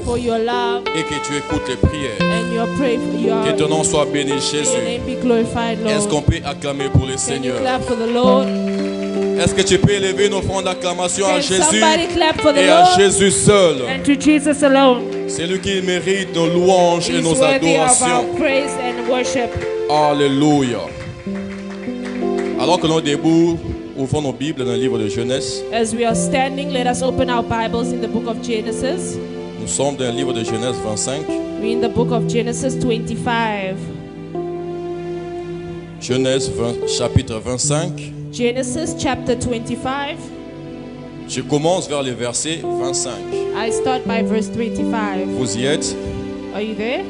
for your love, et que tu écoutes les prières. and your prayer for your Que ton nom soit béni, your Jésus. name be glorified, Est-ce Lord. qu'on peut acclamer pour le Can you Seigneur? clap for the Lord? Est-ce que tu peux élever nos fonds d'acclamation à Can Jésus somebody clap for the et à Lord? Jésus seul? And to Jesus alone. C'est lui qui mérite nos louanges et He's nos worthy of our adorations. praise and worship. Alléluia. Alors que nous debout, ouvrons nos Bibles dans le livre de Genèse. As we are standing, let us open our Bibles in the book of Genesis. Nous sommes dans le livre de Genèse 25. We're in the book of Genesis 25. Genèse chapitre 25. Genesis chapter 25. Je commence vers le verset 25. I start by verse 25. Vous y êtes? Are you there?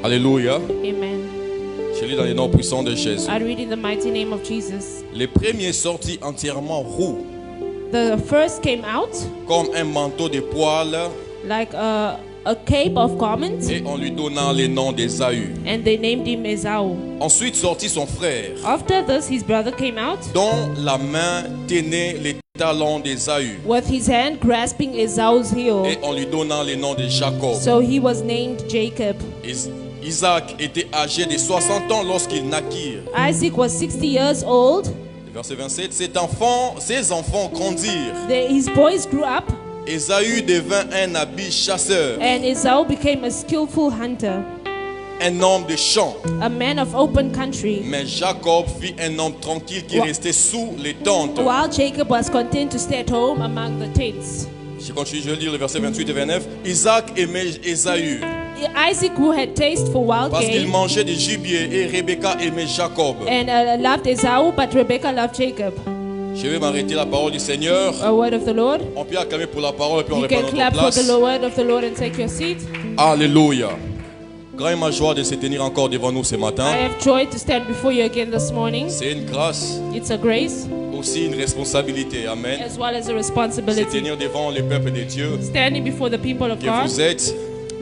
Alléluia. Amen. Je lis dans le nom puissant de Jésus. I read in the mighty name of Jesus. Les premiers sortis entièrement roux, The first came out comme un manteau de poils, like a cape of garment, et on lui donna les noms d'Ésaü. and they named him Esau. Ensuite sortit son frère, After this, his brother came out dont la main tenait les talons d'Ésaü, with his hand grasping Esau's heel. et on lui donna les noms de Jacob. So he was named Jacob. Isaac était âgé de 60 ans lorsqu'il naquit. Isaac was 60 years old. Verset 27, ses enfants grandirent. His boys grew up, Ésaü devint un habile chasseur, and Esau became a skillful hunter, un homme de champ. a man of open country, Mais Jacob fut un homme tranquille qui restait sous les tentes. while Jacob was content to stay at home among the tents. Je continue, je vais lire le verset 28 et 29. Isaac aimait Ésaü Isaac, who had taste for wild parce qu'il game, mangeait du gibier, et Rebecca aimait Jacob. and loved Esau, but Rebekah loved Jacob. Je vais m'arrêter la parole du Seigneur. A word of the Lord. On peut acclamer pour la parole et puis on You reprend can notre clap for place. the word of the Lord and take your seat. Alléluia. Grand est ma joie de se tenir encore devant nous ce matin. I have joy to stand before you again this morning. C'est une grâce, It's a grace aussi une responsabilité. Amen. as well as a Se responsibility. tenir devant le peuple de Dieu Standing before the people of que God vous êtes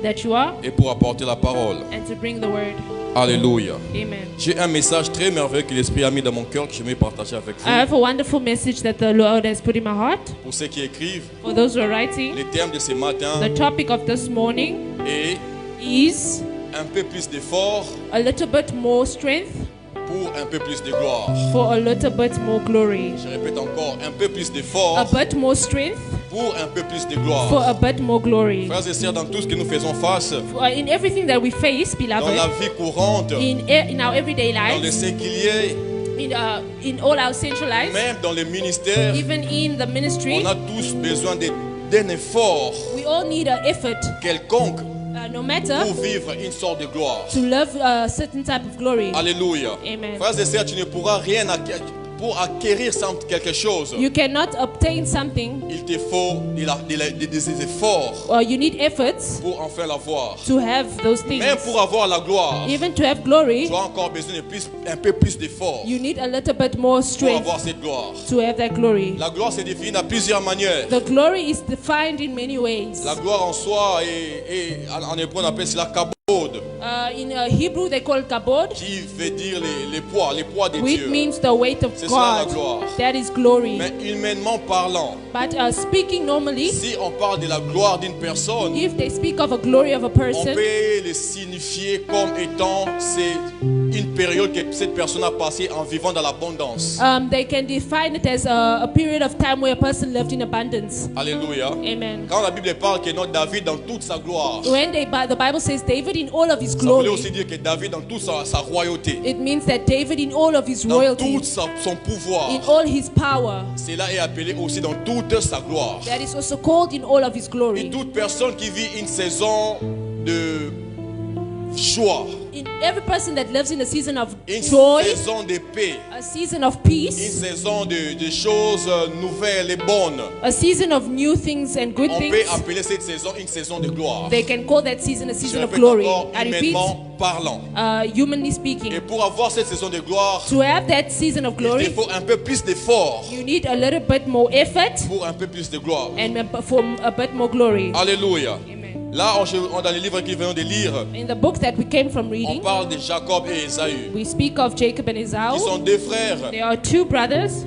that you are, et pour apporter la parole. and to bring the word. Alléluia. Amen. J'ai un message très merveilleux que l'Esprit a mis dans mon cœur que je vais partager avec I vous. have a wonderful message that the Lord has put in my heart. Pour ceux qui écrivent, For those who are writing, le thème de ce matin the topic of this morning est is un peu plus d'effort a little bit more strength pour un peu plus de gloire. for a little bit more glory. Je répète encore, un peu plus A d'effort bit more strength pour un peu plus de for gloire. a bit more glory. Frères et sœurs, dans tout ce que nous faisons face, In everything that we face, dans la beloved, vie courante, in our everyday dans le lives, séculier, in all our central lives, même dans les ministères, even in the ministry, on a tous besoin d'un effort we all need an effort, quelconque no matter, pour vivre une sorte de gloire. to live a certain type of glory. Alléluia. Amen. Frères et sœurs, tu ne pourras rien pour acquérir quelque chose. You cannot obtain something, Il te faut des efforts or you need efforts pour enfin l'avoir. to have those things. Même pour avoir la gloire, Even to have glory, tu as encore besoin de un peu plus d'efforts you need a little bit more pour strength avoir cette gloire. to have that glory. La gloire se définit à plusieurs manières. The glory is defined in many ways. La gloire en soi, en hébreu on appelle cela kabod, In Hebrew, they call it kabod, qui veut dire les poids de which Dieu. means the weight of C'est cela la God. gloire. That is glory. Mais humainement parlant, But speaking normally, si on parle de la gloire d'une personne, if they speak of a glory of a on person, peut le signifier comme étant c'est une période que cette personne a passée en vivant dans l'abondance. they can define it as a period of time where a person lived in abundance. Alléluia. Amen. Quand la Bible parle que notre David dans toute sa gloire, When the Bible says David in all of his ça voulait glory, aussi dire que David dans toute sa royauté, it means that David in all of his dans royalty, tout son pouvoir, in all his power, cela est appelé aussi dans toute sa gloire. that is also called in all of his Et glory. toute personne qui vit une saison de joie, In every person that lives in a season of une joy, saison de paix, a season of une peace, saison de choses nouvelles et bonnes, a season of new things and good on peut things, appeler cette saison une saison de gloire. they can call that season a Je season of répète glory. encore, I repeat, humainement parlant. humanly Et speaking, pour avoir cette saison de gloire, to have that season of il te glory, faut un peu plus d'effort you need a little bit more effort pour un peu plus de gloire. and for a bit more glory. Alléluia. Amen. Là, dans les livres que nous venons de lire, In the book that we came from on reading, parle de Jacob et Ésaü, we speak of Jacob and qui Esau. sont deux frères There are two brothers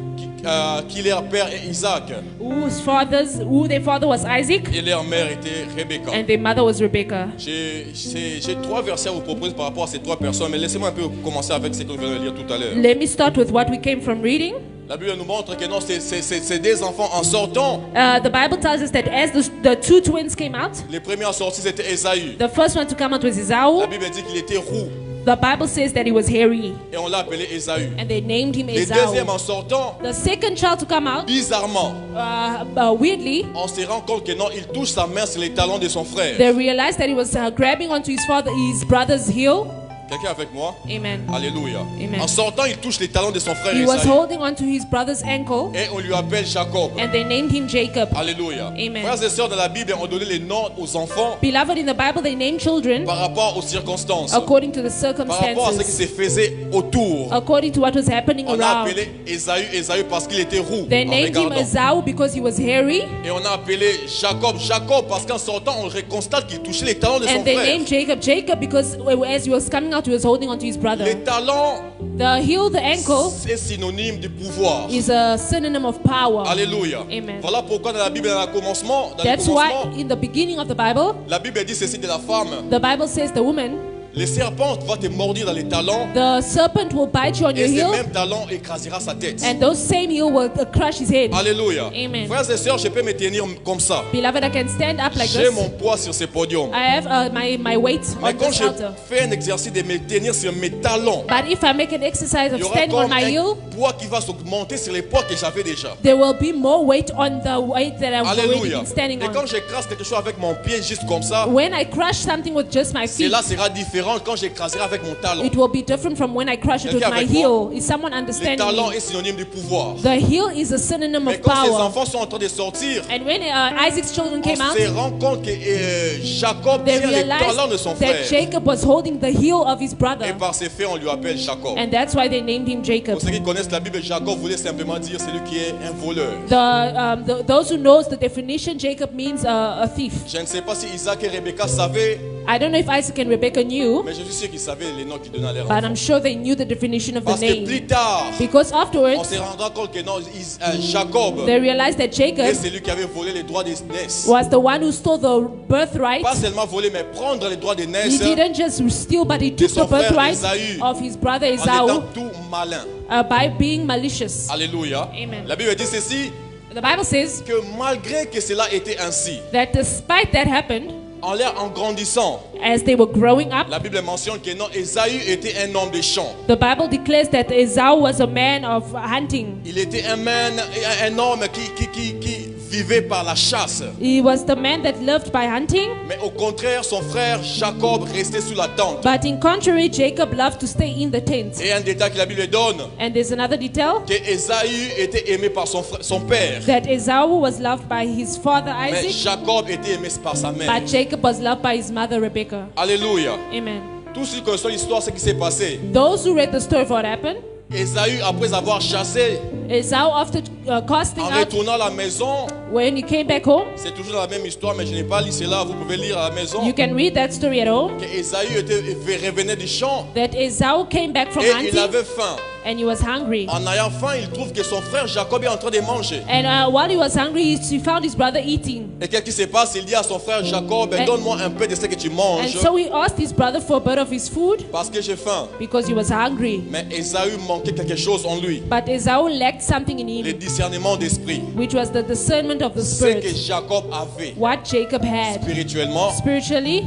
qui leur père est Isaac who their father was Isaac, et leur mère était Rebecca. and their mother was Rebecca. J'ai 3 versets à vous proposer par rapport à ces 3 personnes, mais laissez-moi un peu commencer avec ce que nous venons de lire tout à l'heure. Let me start with what we came from reading. La Bible nous montre que non, c'est des enfants en sortant. The Bible tells us that as the two twins came out, Les premiers en sortie c'était Ésaü. the first one to come out was La Esau. Bible dit qu'il était roux The Bible says that he was hairy, et on l'a appelé Ésaü. and they named him Les deuxièmes Esau. en sortant, The second child to come out, bizarrement, weirdly, on se rend compte que non, il touche sa main sur les talons de son frère. they realized that he was grabbing onto his brother's heel. Quelqu'un avec moi? Amen. Alléluia. Amen. En sortant, il touche les talons de son frère He was Ésaü. holding onto his brother's ankle, Et on lui appelle Jacob. and they named him Jacob. Alléluia. Amen. Frères et sœurs, dans la Bible, on donnait les noms aux enfants Beloved, in the Bible, they named children par rapport aux circonstances, according to the par rapport à ce qui se circumstances, faisait autour. according to what was happening On a around. appelé Ésaü parce qu'il était roux They en named him regardant. Esau because he was hairy, Et on a appelé Jacob parce qu'en sortant, on constate qu'il touchait les talons de son and they frère. named Jacob because as he was coming out, he was holding onto his brother. Les talons, The heel, the ankle, c'est synonyme de pouvoir. is a synonym of power. Alléluia. Amen. Voilà pourquoi dans la Bible, dans le commencement, That's why in the beginning of the Bible, la Bible dit ceci de la femme. the Bible says the woman, Le serpent va te mordir dans les talons the serpent will bite you on your et ces heel, mêmes talons écrasera sa tête. and those same heel will crush his head. Alléluia. Amen. Frères et sœurs, je peux me tenir comme ça. Beloved, I can stand up like J'ai this. mon poids sur ce podium. I have my weight Mais on quand this je altar. fais un exercice de me tenir sur mes talons, But if I make an exercise il of y aura standing on comme my un heel, poids qui va s'augmenter sur les poids que j'avais déjà. there will be more weight on the weight that I've already Alléluia. been standing Et quand on. j'écrase quelque chose avec mon pied juste comme ça, When I crush something with just my feet, cela sera différent quand j'écraserai avec mon talon. it will be different from when I crush it with Quelqu'un my avec moi? heel. Is someone Le understanding talon me? est synonyme de pouvoir. The heel is a synonym Mais of quand ces power. enfants sont en train de sortir, And when Isaac's children on came out, se rend compte que Jacob they tient les talons de realized son that frère. Jacob was holding the heel of his Et brother. par ses faits, on lui appelle Jacob. And that's why they named him Jacob. Pour ceux qui connaissent la Bible, Jacob voulait simplement dire celui qui est un voleur. Those who knows the definition, Jacob means a thief. Je ne sais pas si Isaac et Rebecca savaient, I don't know if Isaac and Rebecca knew, mais je suis sûr qu'ils savaient les noms qu'ils donnaient à leurs but enfants. I'm sure they knew the definition of the Parce que name. plus tard, Because on afterwards, se rendra compte que non, Jacob they realized that est Jacob celui qui avait volé les droits d'aînesse. was the one who stole the birthright. Pas seulement voler, mais prendre les droits He d'aînesse didn't just steal, but he took son the frère birthright Esaü of his brother en étant Esau tout malin. by being malicious. Alléluia. Amen. La Bible dit ceci, The Bible says que malgré que cela était ainsi, that despite that happened, en grandissant, as they were growing up, la Bible mentionne que non, Ésaü était un homme de champ. the Bible declares that Esau was a man of hunting. Il était un homme qui vivait par la chasse. He was the man that lived by hunting, Mais au contraire, son frère Jacob restait sous la tente. but in contrary, Jacob loved to stay in the tent. Et un détail que la Bible donne, And there's another detail, que Ésaü était aimé par son père. that Esau was loved by his father Mais Isaac, Jacob était aimé par sa mère. but Jacob was loved by his mother Rebecca. Alléluia. Amen. Tous ceux qui connaissent l'histoire, ce qui s'est passé. Those who read the story of what happened, Ésaü, après avoir chassé, Esau, after casting en out, retournant à la maison, when he came back home, c'est toujours la même histoire, mais je n'ai pas lu cela, vous pouvez lire à la maison. you can read that story at home, Que Ésaü revenait du champ that Esau came back from et il hunting avait faim. and he was hungry. En ayant faim, il trouve que son frère Jacob est en train de manger. And while he was hungry, he found his brother eating. Et qu'est-ce qui se passe? Il dit à son frère Jacob, And- donne-moi un peu de ce que tu And manges so he asked his brother for a bit of his food parce que j'ai faim. because he was hungry. Mais Ésaü manquait quelque chose en lui, But Esau lacked something in le him, discernement d'esprit. which was the discernment of the Ce que spirit. Jacob avait What Jacob had spirituellement, spiritually,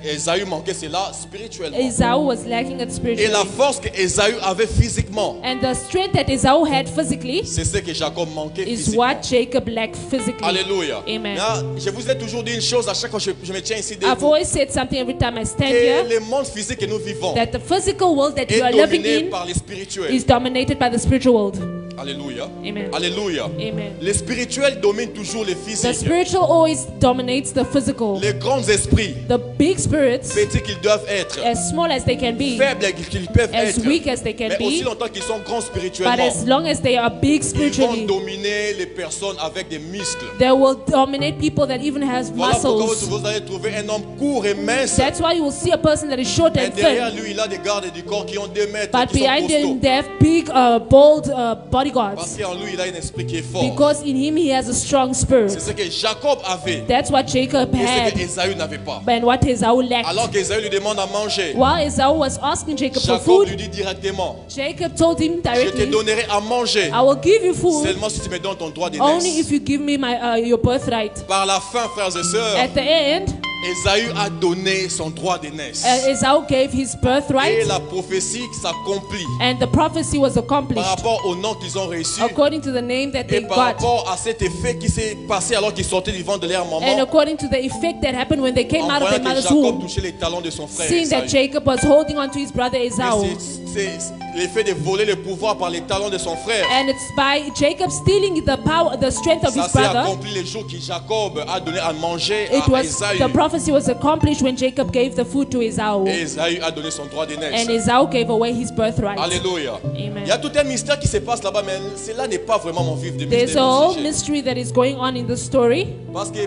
Ésaü manquait cela spirituellement. Esau was lacking it Et spiritually. la force que Ésaü avait physiquement, And the strength that Esau had physically c'est ce que Jacob manquait is physiquement. what Jacob lacked physically. Alléluia. Amen. Là, je vous ai toujours dit une chose à chaque fois que je me tiens ici I've debout. always said something every time I stand Que here, le monde physique que nous vivons that the physical world that you est are living dominé in par les spirituels. is dominated by the spiritual world. Alléluia. Amen. Alléluia. Amen. Les spirituels dominent toujours les The physiques. spiritual always dominates the physical. Les grands esprits, The big spirits, petits qu'ils doivent être, as small as they can be, faibles qu'ils peuvent as être, weak as they can mais aussi be, longtemps qu'ils sont grands but spirituellement, as long as they are big ils vont spiritually, dominer les personnes avec des muscles. they will dominate people that even has Voilà pourquoi muscles. vous allez trouver un homme court et mince, That's why you will see a person that is short et and derrière thin, lui il a des gardes du corps qui ont 2 mètres, but qui sont behind costauds. them they have big, bold body bodyguards. Parce qu'en lui, il a un esprit qui est fort. Because in him he has a strong C'est spirit. ce que Jacob avait That's what Jacob et ce que had, Ésaü n'avait pas. and what Esau lacked. Alors qu'Ésaü lui demande à manger, While Esau was asking Jacob for Jacob lui food, dit directement, Jacob told him je te directly, donnerai à manger I will give you food seulement si tu me donnes ton droit only if d'aînesse. you give me your birthright. Par la fin, frères et sœurs, At the end, Ésaü a donné son droit d'aînesse. Esau gave his Et birthright, la prophétie s'accomplit and the prophecy was par accomplished rapport au nom qu'ils ont reçu according to the name that et they par got, rapport à cet effet qui s'est passé alors qu'ils sortaient du ventre de leur and maman, according to the effect that happened when they came en out of voyant their que mother's Jacob womb, touchait les talons de son frère seeing that Ésaü. Jacob was holding on to his brother Et Esau. c'est l'effet de voler le pouvoir par les talons de son frère. And it's by Jacob stealing the power, the strength of Ça his s'est brother. accompli le jour que Jacob a donné à manger It à was Ésaü. the prophecy was accomplished when Jacob gave the food to Esau, Et Ésaü a donné son droit d'aînesse. and Esau gave away his birthright. Alléluia. Amen. Il y a tout un mystère qui se passe là-bas, mais cela n'est pas vraiment mon vif de There's de a mon whole sujet. mystery that is going on in the story, Parce que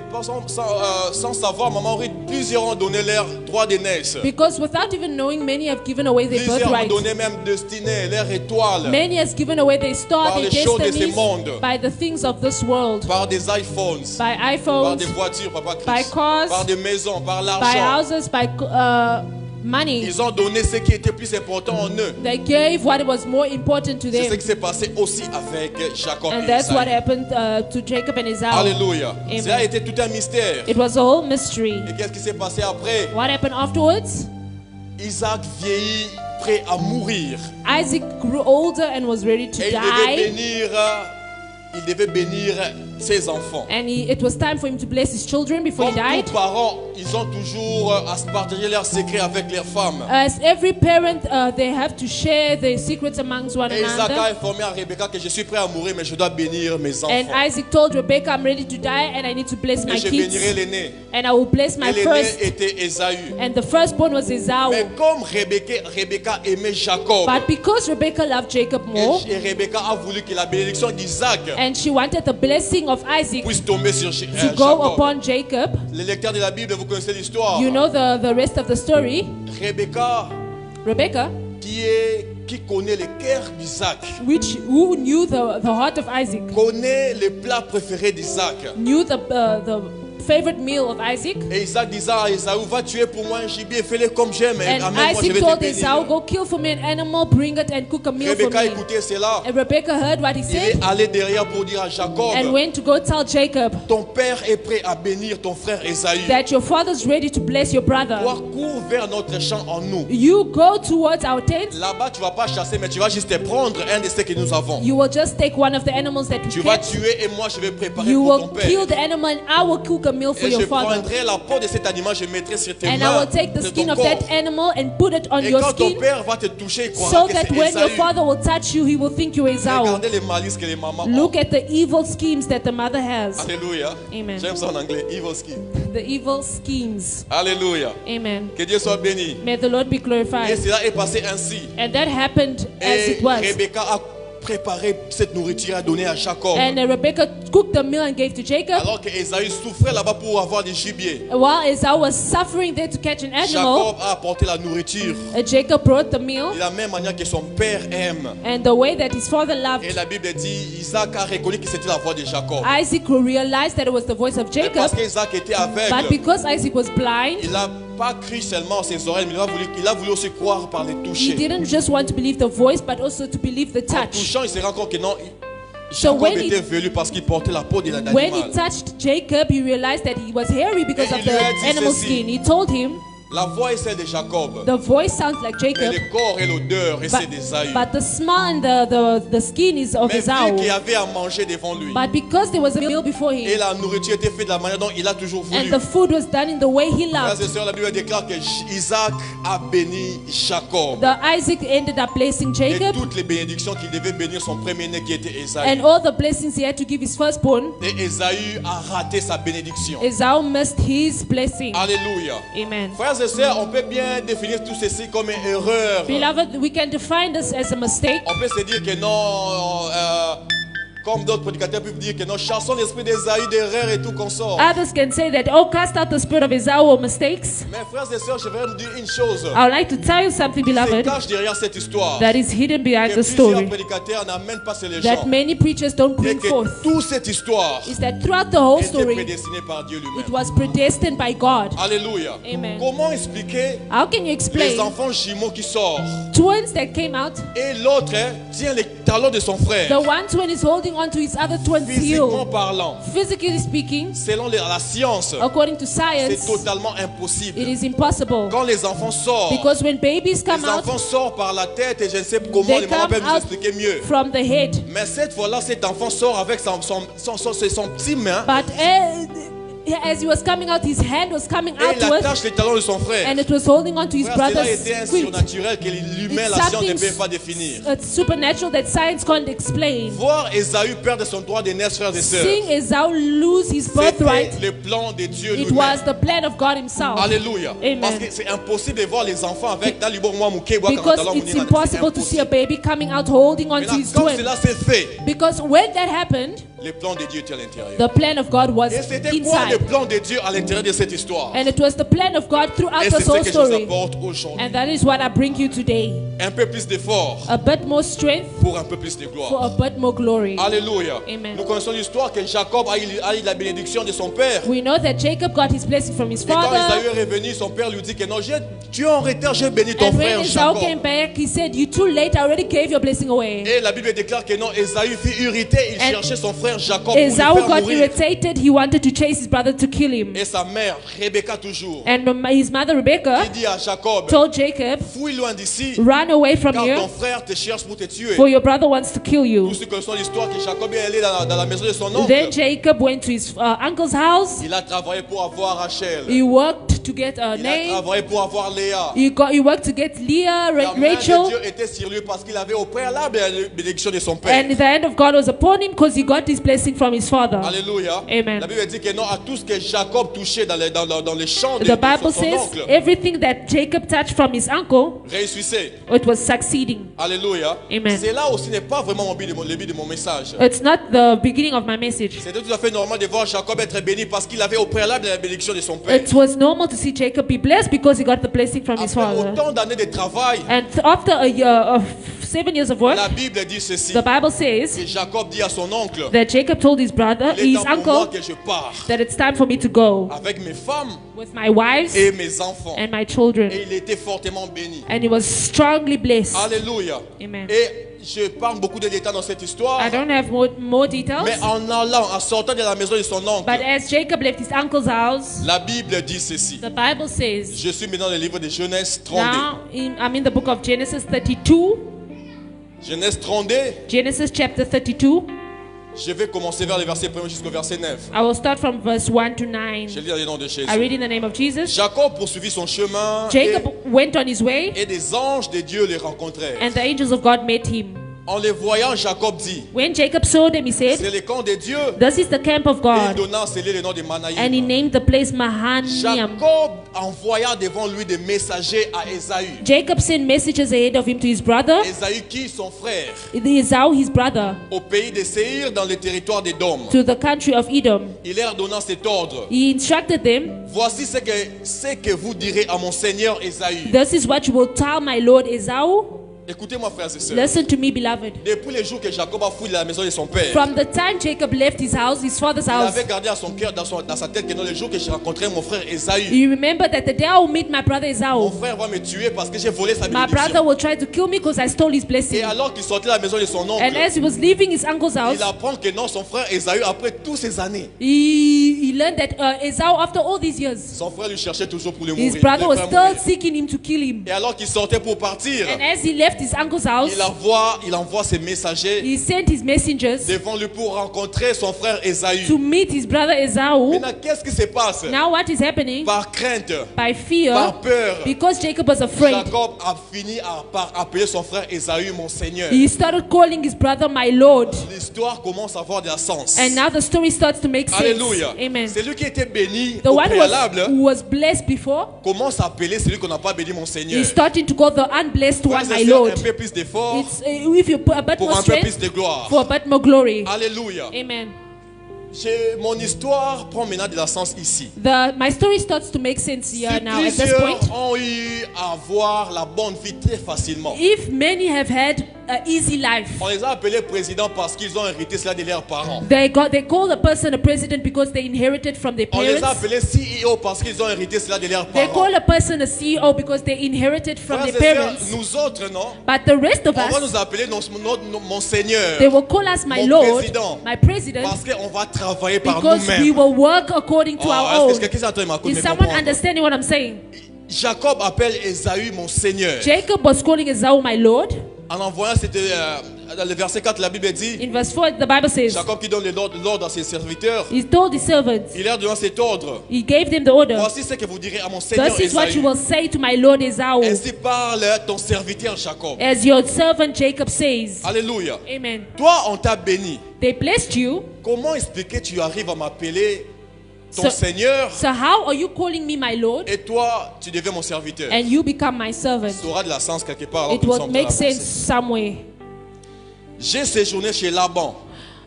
sans savoir, maman aurait plusieurs ont donné leur droit d'aînesse. because without even knowing, many have given away their Plusieurs ont birthright. donné même destinée, leur étoile, Many has given away their star, Par their les choses de ce destinies, monde. by the things of this world, par des iPhones, by par iPhones, des voitures, Papa by Christ, cars, par des maisons, par by l'argent. houses, by money. Ils ont donné ce qui était plus important en eux. They gave what was more important to C'est ce them. qui s'est passé aussi avec Jacob And et that's what Ésaü. happened to Jacob and Esau. Alléluia. Amen. Ça a été tout un mystère. It was a whole mystery. Et qu'est-ce qui s'est passé après? What happened afterwards? Isaac vieillit, prêt à mourir. Isaac grew older and was ready to Et il devait die. bénir ses enfants. And it was time for him to bless his children before he Comme died. tous parents, ils ont toujours à se partager leurs secrets avec leurs femmes. As every parent, they have to share their secrets amongst one Et Isaac a another. informé à Rebecca que je suis prêt à mourir, mais je dois bénir mes enfants. And Isaac told Rebecca, I'm ready to die and I need to bless Et my je bénirai kids. l'aîné. And I will bless my Et l'aîné first. était Ésaü. And the firstborn was Esau. Mais comme Rebecca aimait Jacob, But because Rebecca loved Jacob more, et Rebecca a voulu que la bénédiction d'Isaac and she wanted the blessing of Isaac puisse tomber sur to go Jacob. upon Jacob, Les lecteurs de la Bible, vous connaissez l'histoire. you know the rest of the story. Rebecca, Rebecca, qui connaît le cœur d'Isaac, who knew the heart of Isaac, connaît les plats préférés d'Isaac. knew the favorite meal of Isaac. Et Isaac disait à Esaü, va tuer pour moi un gibier, fais-le comme j'aime. And Amen, moi je Isaac vais told te Esau, bénir. go kill for me an animal, bring it and cook a meal for Rebecca me. écoutait cela. And Rebecca heard what he Il est said allé derrière pour dire à Jacob, and went to go tell Jacob ton père est prêt à bénir ton frère Esaü. that your father's ready to bless your Toi, brother. cours vers notre champ en nous. You go towards our tent. Là-bas, tu vas pas chasser, mais tu vas juste te prendre un de ceux que nous avons. You will just take one of the animals that Tu we vas catch. tuer et moi je vais préparer You pour ton will kill père. the animal and I will cook a meal for Et je your father. prendrai la peau de cet animal, je mettrai sur tes And I mains, will take the sur skin ton of corps. that animal and put it on Et your quand ton skin père va te toucher, il so croira que that c'est when your Esaü. father will touch you, he will think you're Esau. Regardez les malices que les mamans ont. Look at the evil schemes that the mother has. Alléluia. Amen. J'aime ça en anglais, evil scheme. The evil schemes. Alléluia. Amen. Que Dieu soit béni. May the Lord be Et glorified. cela est passé ainsi. And that happened as Et it was. Rebecca a préparé cette nourriture à donner à Jacob. And Rebecca cooked the meal and gave to Jacob. Alors que Esaü souffrait là-bas pour avoir du gibier. While Esau was suffering there to catch an animal, Jacob a apporté la nourriture Jacob brought the meal de la même manière que son père aime. and the way that his father loved. Et la Bible dit, Isaac a reconnu que c'était la voix de Jacob. Isaac realized that it was the voice of Mais parce Jacob, qu'Isaac était but aveugle, because Isaac was blind, il n'a pas cru seulement à ses oreilles, mais il a voulu aussi croire par les he toucher. didn't just want to believe the voice, but also to believe the En touch. touchant, il se rend compte que non, So Jacob when he- était velu parce qu'il portait la peau de When l'animal. he touched Jacob, he realized that he was hairy because Et of il lui a the dit animal ceci. skin. He told him, La voix est celle de Jacob, the voice sounds like mais Jacob, le corps et l'odeur et c'est but, d'Esaü. but the smell and the skin is of Mais vu qu'il y Esau. avait à manger devant lui, But because there was a meal before et him, la nourriture était faite de la manière dont il a toujours voulu. and the food was done in the way he Frères loved, et sœurs, la Bible déclare que Isaac a béni Jacob. Isaac ended up blessing Et Jacob, toutes les bénédictions qu'il devait bénir son premier-né qui était Esaü. and all the blessings he had to give his firstborn, Et Esaü a raté sa bénédiction. Esau missed his blessing. Alléluia. Amen. Frères et sœurs, on peut bien définir tout ceci comme une erreur. Beloved, we can define this as a mistake. On peut se dire que non, Comme d'autres prédicateurs peuvent dire que nous chassons l'esprit d'Ésaü, d'erreur et tout consort. Others can say that, oh, cast out the spirit of Esau or mistakes. Mes frères et sœurs, je vais vous dire une chose. I would like to tell you something, Se beloved, cache derrière cette histoire. that is hidden behind Que the plusieurs story, prédicateurs n'amènent pas sur les that gens. many preachers don't Et bring que forth, toute cette histoire is that throughout the whole était story, prédestinée par Dieu it lui-même. was predestined by God. Alléluia. Amen. Comment expliquer How can you explain les enfants jumeaux qui sortent twins that came out? et l'autre tient les talons de son frère? The one twin is holding on to his other twin's Physiquement heel. parlant, Physically speaking, selon la science, according to c'est science, totalement it impossible. is impossible. Quand les enfants sortent, Because when babies come les out, enfants sortent par la tête et je ne sais comment they les mamans come peuvent nous out expliquer mieux. from the head. Mais cette fois-là, cet enfant sort avec son petit main But as he was coming out, his hand was coming et il outward, attache les talons de son frère. and it was holding on to his Frère, cela brother's était un feet. surnaturel que l'humain, It's la science ne something peut pas définir. supernatural that science can't explain. Voir Ésaü perdre son droit d'aînesse, frères et sœurs, Seeing Esau lose his c'était birthright, le plan de Dieu it lui-même. was the plan of God himself. Alléluia. Amen. Parce que c'est impossible de voir les enfants avec dans le bon moment mouké, boire quand Because talon it's mounir, impossible to see a baby coming out holding on to Maintenant, his quand twin. cela s'est fait, Because when that happened, le plan de Dieu était à l'intérieur. the plan of God was Et c'était quoi le inside. plan de Dieu à l'intérieur de cette histoire? And it was the plan of God throughout Et this c'est ce whole que je vous story. apporte aujourd'hui. And that is what I bring you today. Un peu plus d'effort A bit more strength pour un peu plus de for gloire. a bit more glory. Alléluia. Amen. Nous connaissons l'histoire que Jacob a eu la bénédiction de son père. We know that Jacob got his blessing from his Et quand father. Esaü est revenu, son père lui dit que non, tu es en retard, j'ai béni ton And when frère Esau Jacob. came back, he said, "You too late. I already gave your blessing away." Et la Bible déclare que non, Esaü fut irrité, il And cherchait son frère Jacob pour le Esau faire got mourir. irritated. He wanted to chase his brother to kill him. Et sa mère, Rebecca toujours, And his mother Rebecca il dit à Jacob, told Jacob, fouille loin d'ici, "Run away from car here, ton frère te cherche pour te tuer. for your brother wants to kill you." Tous ceux qui connaissent l'histoire que Jacob est allé dans la maison de son Then oncle. Jacob went to his uncle's house. Il a travaillé pour avoir Rachel. He worked to get a Il a name. travaillé pour avoir Léa. He worked to get Leah, La main de Rachel. Dieu était sur lui parce qu'il avait au préalable la bénédiction de son père. And the hand of God was upon him because he got his blessing from his father. Alléluia. Amen. La Bible dit que non, à tout ce que Jacob touchait dans les champs de The Bible son says oncle, everything that Jacob touched from his uncle, réussissait. it was succeeding. Alléluia. Amen. C'est là aussi n'est pas vraiment le but de mon message. It's not the beginning of my message. C'était tout à fait normal de voir Jacob être béni parce qu'il avait au préalable la bénédiction de son père. It was normal to see Jacob be blessed because he got the blessing from his Après father. autant d'années de travail, And after a year of 7 years of work, la Bible dit ceci. the Bible says Que Jacob dit à son oncle, that Jacob told his brother, il est his temps pour moi uncle, que je pars that it's time for me to go avec mes femmes with my wives et mes enfants. and my children. Et il était fortement béni. And he was strongly blessed. Alléluia. Amen. Et je parle beaucoup de détails dans cette histoire. I don't have more details. Mais en allant, en sortant de la maison de son oncle, But as Jacob left his uncle's house, la Bible dit ceci. the Bible says, Je suis maintenant dans le livre de Genèse 32. now I'm in the book of Genesis 32, Genèse 32, Genesis chapter 32. je vais commencer vers le verset 1 jusqu'au verset 9. I will start from verse 1 to 9. Je lis dans le nom de Jésus. I read in the name of Jesus. Jacob poursuivit son chemin Jacob went on his way, et des anges de Dieu les rencontrèrent. and the angels of God met him. En les voyant, Jacob dit, When Jacob saw them, he said, c'est le camp de Dieu. "This is the camp of Et il God." donna scellé le nom de And he Manaïm. named the place Mahanaim. Jacob envoya devant lui des messagers à Ésaü. Jacob sent messages ahead of him to his brother, Ésaü qui, son frère, Esau, his brother, au pays de Séir dans le territoire d'Édom. to the country of Edom. Il leur donna cet ordre. He instructed them, Voici ce que vous direz à mon seigneur Ésaü. "This is what you will tell my lord Esau." Écoutez-moi, frères et sœurs. Listen to me, beloved. Depuis le jour que Jacob a fouillé la maison de son père, From the time Jacob left his house, his father's il house, avait gardé à son cœur, dans sa tête, que non, le jour que j'ai rencontré mon frère Ésaü, you remember that the day I will meet my brother mon Esau, frère va me tuer parce que j'ai volé sa my brother bénédiction. will try to kill me because I stole his Et blessing. alors qu'il sortait de la maison de son And oncle, as he was leaving his uncle's house, il apprend que non, son frère Ésaü, après toutes ces années, he learned that Esau, after all these years, son frère lui cherchait toujours pour le his mourir. brother le was faire still mourir. seeking him to kill him. Et alors qu'il sortait pour partir, And as he left his uncle's house, il envoie ses messagers he sent his messengers devant lui pour rencontrer son frère Ésaü. to meet his brother Esau. Maintenant, qu'est-ce qui se passe? Now what is happening? Par crainte, By fear, par peur, because Jacob was afraid, Jacob a fini par appeler son frère Ésaü mon Seigneur. he started calling his brother my Lord. L'histoire commence à avoir de la sens. And now the story starts to make sense. Alléluia. Amen. Celui qui était béni The au one préalable who was blessed before, commence à appeler celui qu'on n'a pas béni mon Seigneur. he's starting to call the unblessed one Frères my et sœurs, Lord. un peu plus d'effort It's if you put a bit pour more un peu plus strength de gloire. for a bit more glory. Alléluia. Amen. Mon histoire prend maintenant de la sens ici. My story starts to make sense here Si now at this plusieurs point. ont eu à avoir la bonne vie très facilement. If many have had an easy life, On les a appelés présidents parce qu'ils ont hérité cela de leurs parents. they call a person a president because they inherited from their On les a parents. appelés CEO parce qu'ils ont hérité cela de leurs They parents. call a person a CEO because they inherited from Frères their et sœurs, parents. nous autres, non? But the rest of On va us, nous appeler mon Seigneur. they will call us my Mon Lord, président. my president, Parce qu'on va travailler par because we nous-mêmes. will work according to Oh, our est-ce own. que quelqu'un s'entend ma Is someone understanding what I'm saying? Jacob appelle Ésaü mon Seigneur. Jacob was calling Esau my Lord. En envoyant, dans le verset 4, la Bible dit, In verse 4, the Bible says, Jacob qui donne l'ordre à ses serviteurs, he told his servants, il leur donne cet ordre. he gave them the order. Voici ce que vous direz à mon Seigneur This is what you Ésaü. will say to my Lord Esau, Ainsi parle ton serviteur Jacob. as your servant Jacob says. Alléluia. Amen. Toi, on t'a béni. They blessed you. Comment expliquer tu arrives à m'appeler ton So- Seigneur So how are you calling me my Lord et toi, tu deviens mon serviteur? and you become my servant? Ça aura de la sens quelque part. Alors It que nous will sommes make dans la sense pensée. somewhere. J'ai séjourné chez Laban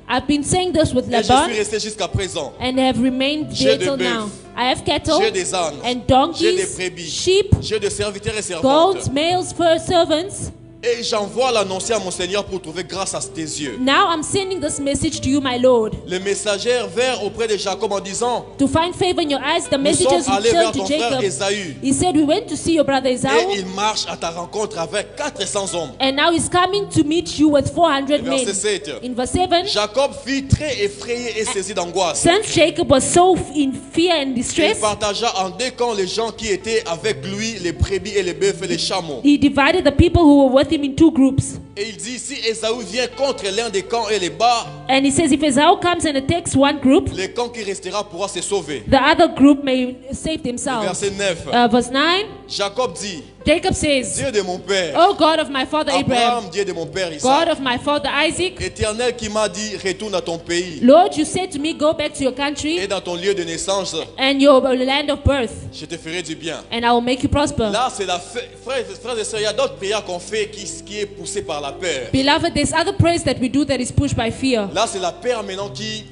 I've been saying this with et je suis Laban resté jusqu'à présent. and have remained J'ai there des till bœufs. now. I have cattle J'ai des ânes. and J'ai des donkeys, brebis. sheep, J'ai des serviteurs et servantes. goats, males, for servants. Et j'envoie l'annoncer à mon Seigneur pour trouver grâce à tes yeux. Now I'm sending this message to you, my Lord, Le messager vint auprès de Jacob en disant, to find favor in your eyes. The nous messengers sommes allés vers returned ton to frère Jacob. Ésaü. He said, we went to see your brother Et Esau, il marche à ta rencontre avec 400 hommes. and now he's coming to meet you with 400 men. Verset 7. In verse 7, Jacob fut très effrayé et saisi d'angoisse. since Jacob was so in fear and Il distress, partagea en deux camps les gens qui étaient avec lui, les brebis et les bœufs et les chameaux. he divided the people who were with him in two groups. Et il dit, si Ésaü vient contre l'un des camps et les bat, And he says, if Esau comes and attacks one group, le camp qui restera pourra se sauver. the other group may save themselves. Verset 9. Verse 9, Jacob dit, Jacob says, Dieu de mon père, Oh God of my father Abraham, Abraham, Dieu de mon père God Isaac, of my father Isaac, Éternel qui m'a dit, retourne à ton pays Lord, you said to me, go back to your et country dans ton lieu de naissance, and your land of birth, je te ferai du bien. and I will make you prosper. Là, c'est frères et sœurs, il y a d'autres prières qu'on fait qui est poussée par la peur. Beloved, there's other prayers that we do that is pushed by fear. Là, c'est la peur maintenant qui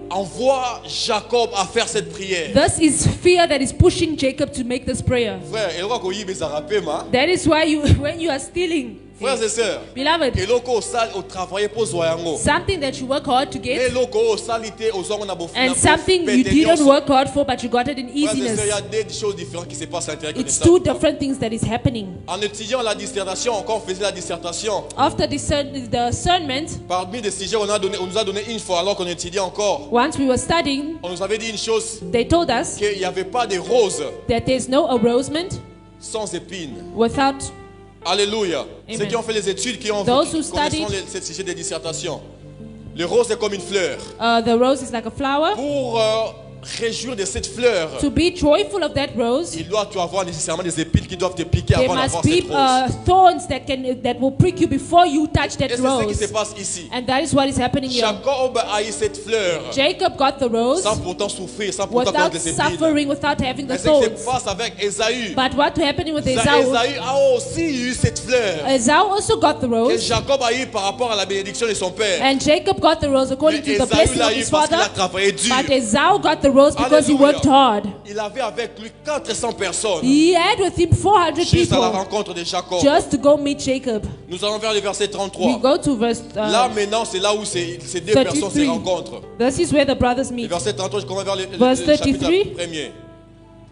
envoie Jacob à faire cette prière. This is fear that is pushing Jacob to make this prayer. Frère, et là, qu'on y est, ça rappelle, ma. That is why you, when you are stealing, Frères et sœurs, beloved, et loko au sal au travail pour zoyango. something that you work hard to Et get, loko au salité aux hommes na bofu. and something you didn't work hard for, but you got it in Frères et sœurs, il y easiness. a des choses différentes qui se passent à l'intérieur de It's ça. two different things that is happening. En étudiant la dissertation, quand on faisait la dissertation, After the discernment, parmi les sujets, on nous a donné une fois alors qu'on étudiait encore. once we were studying, On nous avait dit une chose, they told us qu'il n'y avait pas de roses that there's no arrangement sans épines. without. Alléluia. Amen. Ceux qui ont fait les études, qui ont Those who connaissent studied- ce sujet de dissertation. Le rose est comme une fleur. The rose is like a flower. Pour réjouir de cette fleur, To be joyful of that rose, il doit avoir nécessairement des épines qui doivent te piquer there avant must d'avoir be cette rose. thorns that will prick you before you touch Et that c'est ce qui se rose. passe ici. And that is what is happening here. Jacob a eu cette fleur Jacob got the rose sans pourtant souffrir, sans pourtant without connaître les épines. suffering, without having the Mais ce qui thorns. se passe avec Ésaü, But what happening with Esau? Ésaü a aussi eu cette fleur Esau also got the que rose, Jacob a eu par rapport à la bénédiction de son père. and Jacob got the rose Mais according to the Ésaü blessing l'a of eu his parce qu'il a father. travaillé dur. But Esau got the rose because he Alléluia. worked hard. Il avait avec lui 400 personnes He had with him 400 juste à la people rencontre de Jacob. just to go meet Jacob. Nous allons vers le verset We 33. go to verse. Là maintenant, c'est là où ces deux personnes se 33. rencontrent. This is where the brothers Le meet. verset 33, je commence vers le Verse chapitre 33. premier.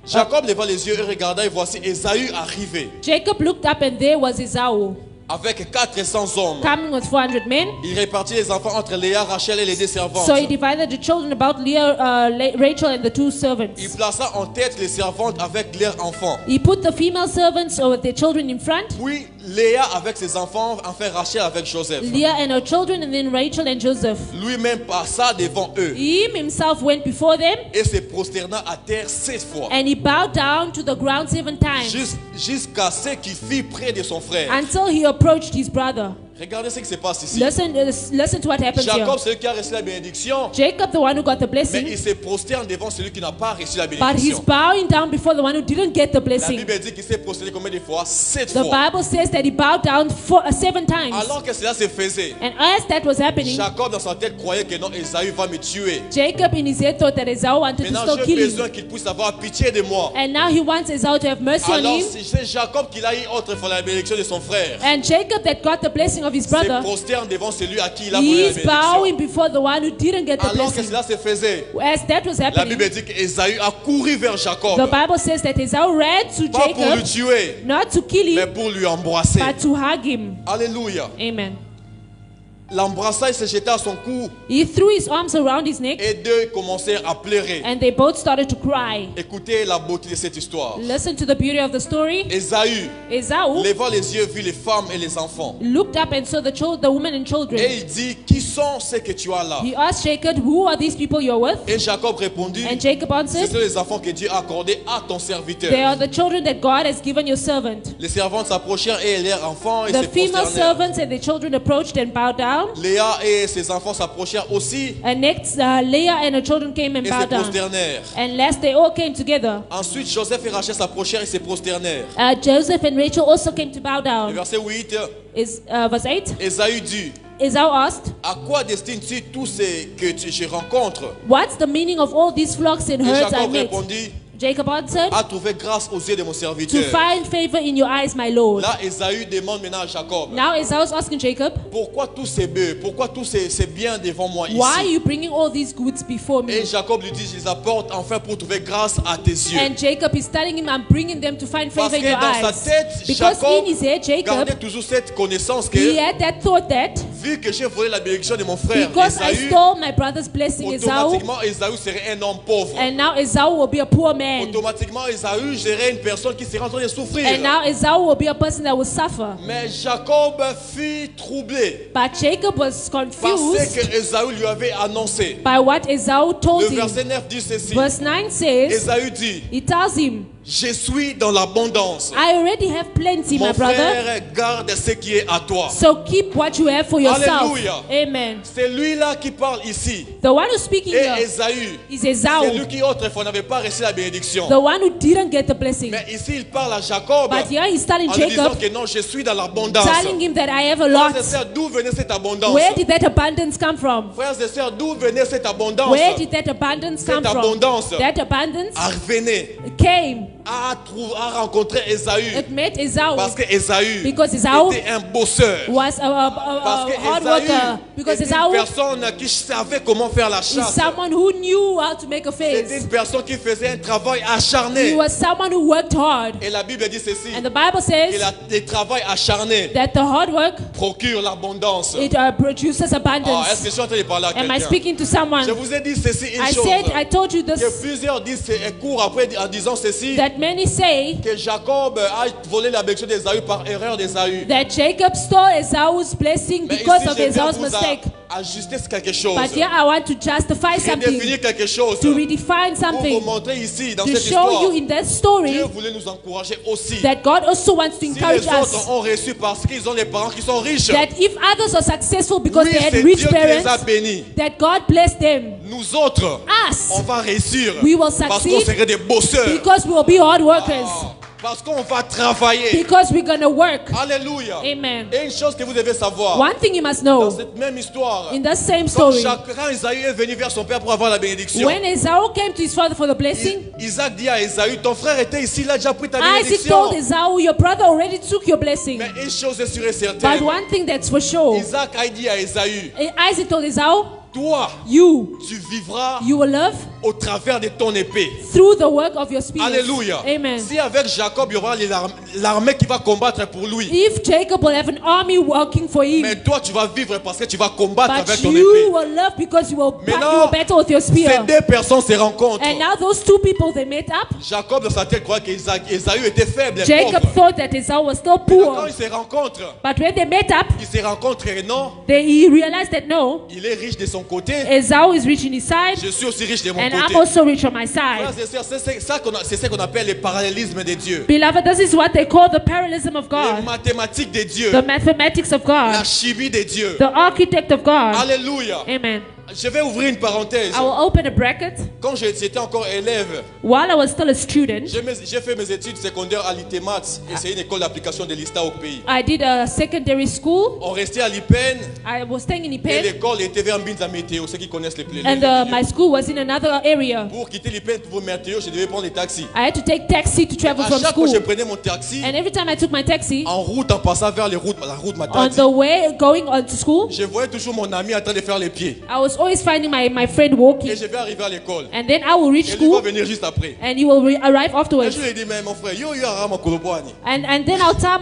Jacob leva les yeux et regarda et voici Ésaü arriver Jacob looked up and there was Esau avec 400 hommes. coming with 400 men. Il répartit les enfants entre Léa, Rachel et les deux servantes. So he divided the children about Leah, Rachel, and the two Il servants. plaça en tête les servantes avec leurs enfants. He put the female servants with their children in front, Puis Léa avec ses enfants, enfin Rachel avec Joseph. Leah and her children, and then Rachel and Joseph. Lui-même passa devant eux Him himself went before them, et se prosterna à terre 7 fois. and he bowed down to the ground 7 times Jusqu'à ce qu'il fût près de son frère. until he approached his brother. Regardez ce qui se passe ici. Listen to what happens here. Jacob, c'est lui qui a reçu la bénédiction. Jacob, the one who got the Mais blessing, il se prosterne devant celui qui n'a pas reçu la but he's bénédiction. bowing down before the one who didn't get the La blessing. Bible dit qu'il s'est prosterné combien de fois? 7 The fois. Bible says that he bowed down 7 times. Alors que cela se faisait, And as that was happening, Jacob dans sa tête croyait que non, Esaü va me tuer. Jacob in his head thought that Esau wanted to Maintenant, still j'ai kill him. besoin qu'il puisse avoir pitié de moi. And now he wants Esau to have mercy on Alors, him. c'est Jacob qui a eu autrefois la bénédiction de son frère. And Jacob that got the blessing of his Se brother, prosterne devant celui à qui il a he volé la is bowing bénédiction. before the one who didn't get the Alors que blessing. cela se faisait, As that was la happening, Bible dit qu'Esaü a couru vers Jacob. the Bible says that Esau ran to Pas pour lui Jacob, tuer, not to kill mais him, pour lui embrasser. but to hug him. Alléluia. Amen. L'embrassa, il se jeta à son cou He threw his arms around his neck, et deux commencèrent à pleurer. and they both started to cry. Écoutez la beauté de cette histoire. Listen to the beauty of the story. Esaü, Esau levant les yeux, vit les femmes et les enfants. looked up and saw the women and Et children. il dit, qui sont ceux que tu as là? He asked Jacob, "Who are these people you're with?" Et Jacob répondit, And Jacob ce answered, sont les enfants que Dieu a accordés à ton serviteur. "They are the children that God has given your servant." Les servantes s'approchèrent et leurs enfants et The se female prosternèrent. servants and the children approached and bowed down. Léa et ses enfants s'approchèrent aussi And next, Leah and her children came and et se bowed down. prosternèrent. And last, they all came together. Ensuite, Joseph et Rachel s'approchèrent et se prosternèrent. Joseph and Rachel also came to bow Et down. verset 8, Verse 8. Esaü dit, Esau asked, à quoi destines-tu tous ces que je rencontre? "What's the meaning of all these flocks and Et herds I Jacob met?" répondit, Jacob answered, a trouvé grâce aux yeux de mon "To serviteur. find favor in your eyes, my Lord." Là, Esaü demande maintenant à Jacob, Now Esau is asking Jacob, pourquoi tous ces bœufs, pourquoi tous ces biens devant moi "Why are ici? you bringing all these goods before me?" Et Jacob lui dit, je les apporte enfin pour trouver grâce à tes yeux. And Jacob is telling him, "I'm bringing them to find Parce favor in que your dans sa eyes." tête, Because Jacob in his head, gardait Jacob, toujours cette connaissance he que, had that thought that vu que j'ai volé la bénédiction de mon frère because I Esaü, stole my brother's blessing, Esau, automatiquement Esaü serait un homme pauvre. and now Esau will be a poor man. Automatiquement Esaü serait une personne qui serait en train de souffrir. And now Esau will be a person that will suffer. Mais Jacob fut troublé But Jacob was par ce confused que Esaü lui avait annoncé. by what Esau told Le him. verset 9 dit ceci. Verse 9 says, Esaü dit, he tells him, je suis dans l'abondance. "I already have plenty, my Mon brother. frère garde ce qui est à toi. So keep what you have for yourself." Alléluia. Amen. C'est lui-là qui parle ici. The one who's speaking Et here Esaü, is c'est lui Esau, qui autrefois n'avait pas reçu la bénédiction. the one who didn't get the blessing. Mais ici, il parle à Jacob But here he's telling en lui disant Jacob, que non, je suis dans l'abondance. telling him that I have a Frères et lot. sœurs, d'où venait cette abondance? Where did that abundance come from? Frères et sœurs, d'où venait cette abondance? Where did that abundance come Cette from? abondance That abundance revenait came. à rencontrer Esaü. It met Esau Parce que Esaü because Esau était un bosseur. was a Parce que hard worker. Because était une Esau personne qui savait comment faire la is chasse. someone who knew how to make a C'était face. une personne qui faisait un travail He acharné. was someone who worked hard. Et la Bible dit ceci, And the Bible que says le travail acharné that the hard work, procure l'abondance. it produces Est-ce abundance. que je suis en train de parler à Am I quelqu'un? speaking to someone? Je vous ai dit ceci, une I chose. said, I told you Que this, plusieurs disent et courent après en disant ceci, that many say que Jacob a volé la bénédiction d'Esaü par erreur d'Esaü. that Jacob stole Esau's blessing Mais because ici, of je viens Esau's vous mistake. ajuster quelque chose. But here I want to justify something, Redéfinir quelque chose. to redefine Pour vous something, montrer ici, dans to cette show histoire, you in that story Dieu voulait nous encourager aussi. that God also wants to Si encourage les us. autres ont reçu parce qu'ils ont des parents qui sont riches, That if others are successful because oui, they had c'est rich Dieu qui les a parents, bénis. that God blessed them. Nous autres, Us, on va réussir we will parce qu'on succeed serait des bosseurs. because we will be hard workers, Parce qu'on va travailler. because we're going to work. Alléluia. Amen. Et une chose que vous devez savoir, One thing you must dans know, cette même histoire, in that same quand story, Esaü est venu vers son père pour avoir la bénédiction, when Esau came to his father for the blessing, Isaac dit à Esaü, ton frère était ici, il a déjà pris ta Isaac bénédiction. told Esau, your brother already took your blessing. Mais une chose est sûre et But certaine, one thing that's for sure, Isaac a dit à Esaü, Isaac told Esau, toi, you vivras will live au travers de ton épée. through the work of your spirit. Alléluia. Amen. Si avec Jacob, il y aura l'armée qui va combattre pour lui. If Jacob will have an army working for him, Mais toi, tu vas vivre parce que tu vas combattre but avec ton you épée. will live because you will Maintenant, battle with your Ces spear. deux personnes se rencontrent. And now those two people, they met up. Jacob, dans sa tête, croyait qu'Esaü était faible et Jacob pauvre. thought that Esau was still Mais quand poor. ils se rencontrent, But when they met up, ils se rencontrent et non, he realized that no, il est riche de son côté. Esau is rich in his side, Je suis aussi riche de mon and and côté. I'm also rich on my side. Frères et sœurs, c'est ce qu'on appelle le parallélisme de Dieu. Beloved, this is what they call the parallelism of Les God, mathématiques de Dieu. the mathematics of La God, chimie de Dieu. the architect of God. Alléluia. Amen. Je vais ouvrir une parenthèse. I will open a bracket. Quand j'étais encore élève, While I was still a student, j'ai fait mes études secondaires à l'ITEMAX. Et c'est une école d'application de l'ISTA au pays. I did a secondary school. On restait à l'IPEN. I was staying in Et Ipen, l'école était vers Mbinza Météo, ceux qui connaissent les and my school was in another area. Pour quitter l'IPEN pour Météo, je devais prendre les taxis. I had to take taxi to travel À from chaque fois que school. je prenais mon taxi, And every time I took my taxi, en route, en passant vers la route on Matadi, the way going on to school, je voyais toujours mon ami en train de faire les pieds. I was always finding my friend walking. Et je vais arriver à l'école. And then I will reach Et lui va school, venir juste après. and he will arrive Et afterwards. je lui ai dit, mais mon frère, yo, arama kolobwani. And then I'll tell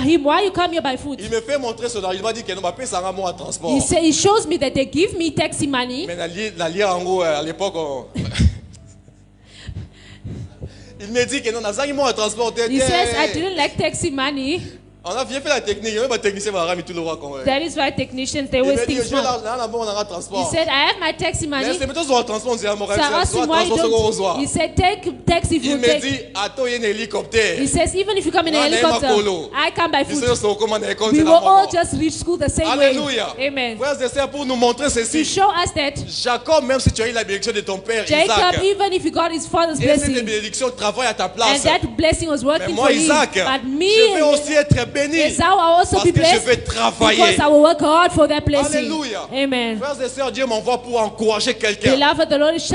him, why you come here by foot? Il me fait montrer son argent. Il m'a dit que non, ma paix, ça rend moi en transport. He shows me that they give me taxi money. Mais la lia en gros, à l'époque, il me dit que non, moi en transport. He says, I didn't like taxi money. On a bien fait la technique. Même ma technicien va ramener tout le roi quand même. That is why technicians, they Il always me dit, think je vais small. là, on aura He transport. said, I have my taxi Mais money. c'est maintenant sur le transport, on dit à mon So I asked him why you don't. He said, take taxi if Il you me take. dit, attends, il y a un hélicoptère. He says, even if you come in a Non, helicopter, Makolo. I come by Ils foot. sont comme en école, We c'est will la all mort. just reach school the same way. Alléluia. Amen. Frères et sœurs, pour nous montrer To ceci, show us that Jacob, même si tu as eu la bénédiction de ton père, Jacob, Isaac, even if he got his father's et cette blessing, bénédiction travaille à ta and place. that blessing was Mais working moi, for him, Isaac, but je vais me, aussi être béni. Esau, I also Parce be que je blessed vais travailler. because I will work hard for that blessing. Alléluia. Amen. Frères et sœurs, Dieu m'envoie pour encourager quelqu'un. Beloved, the Lord is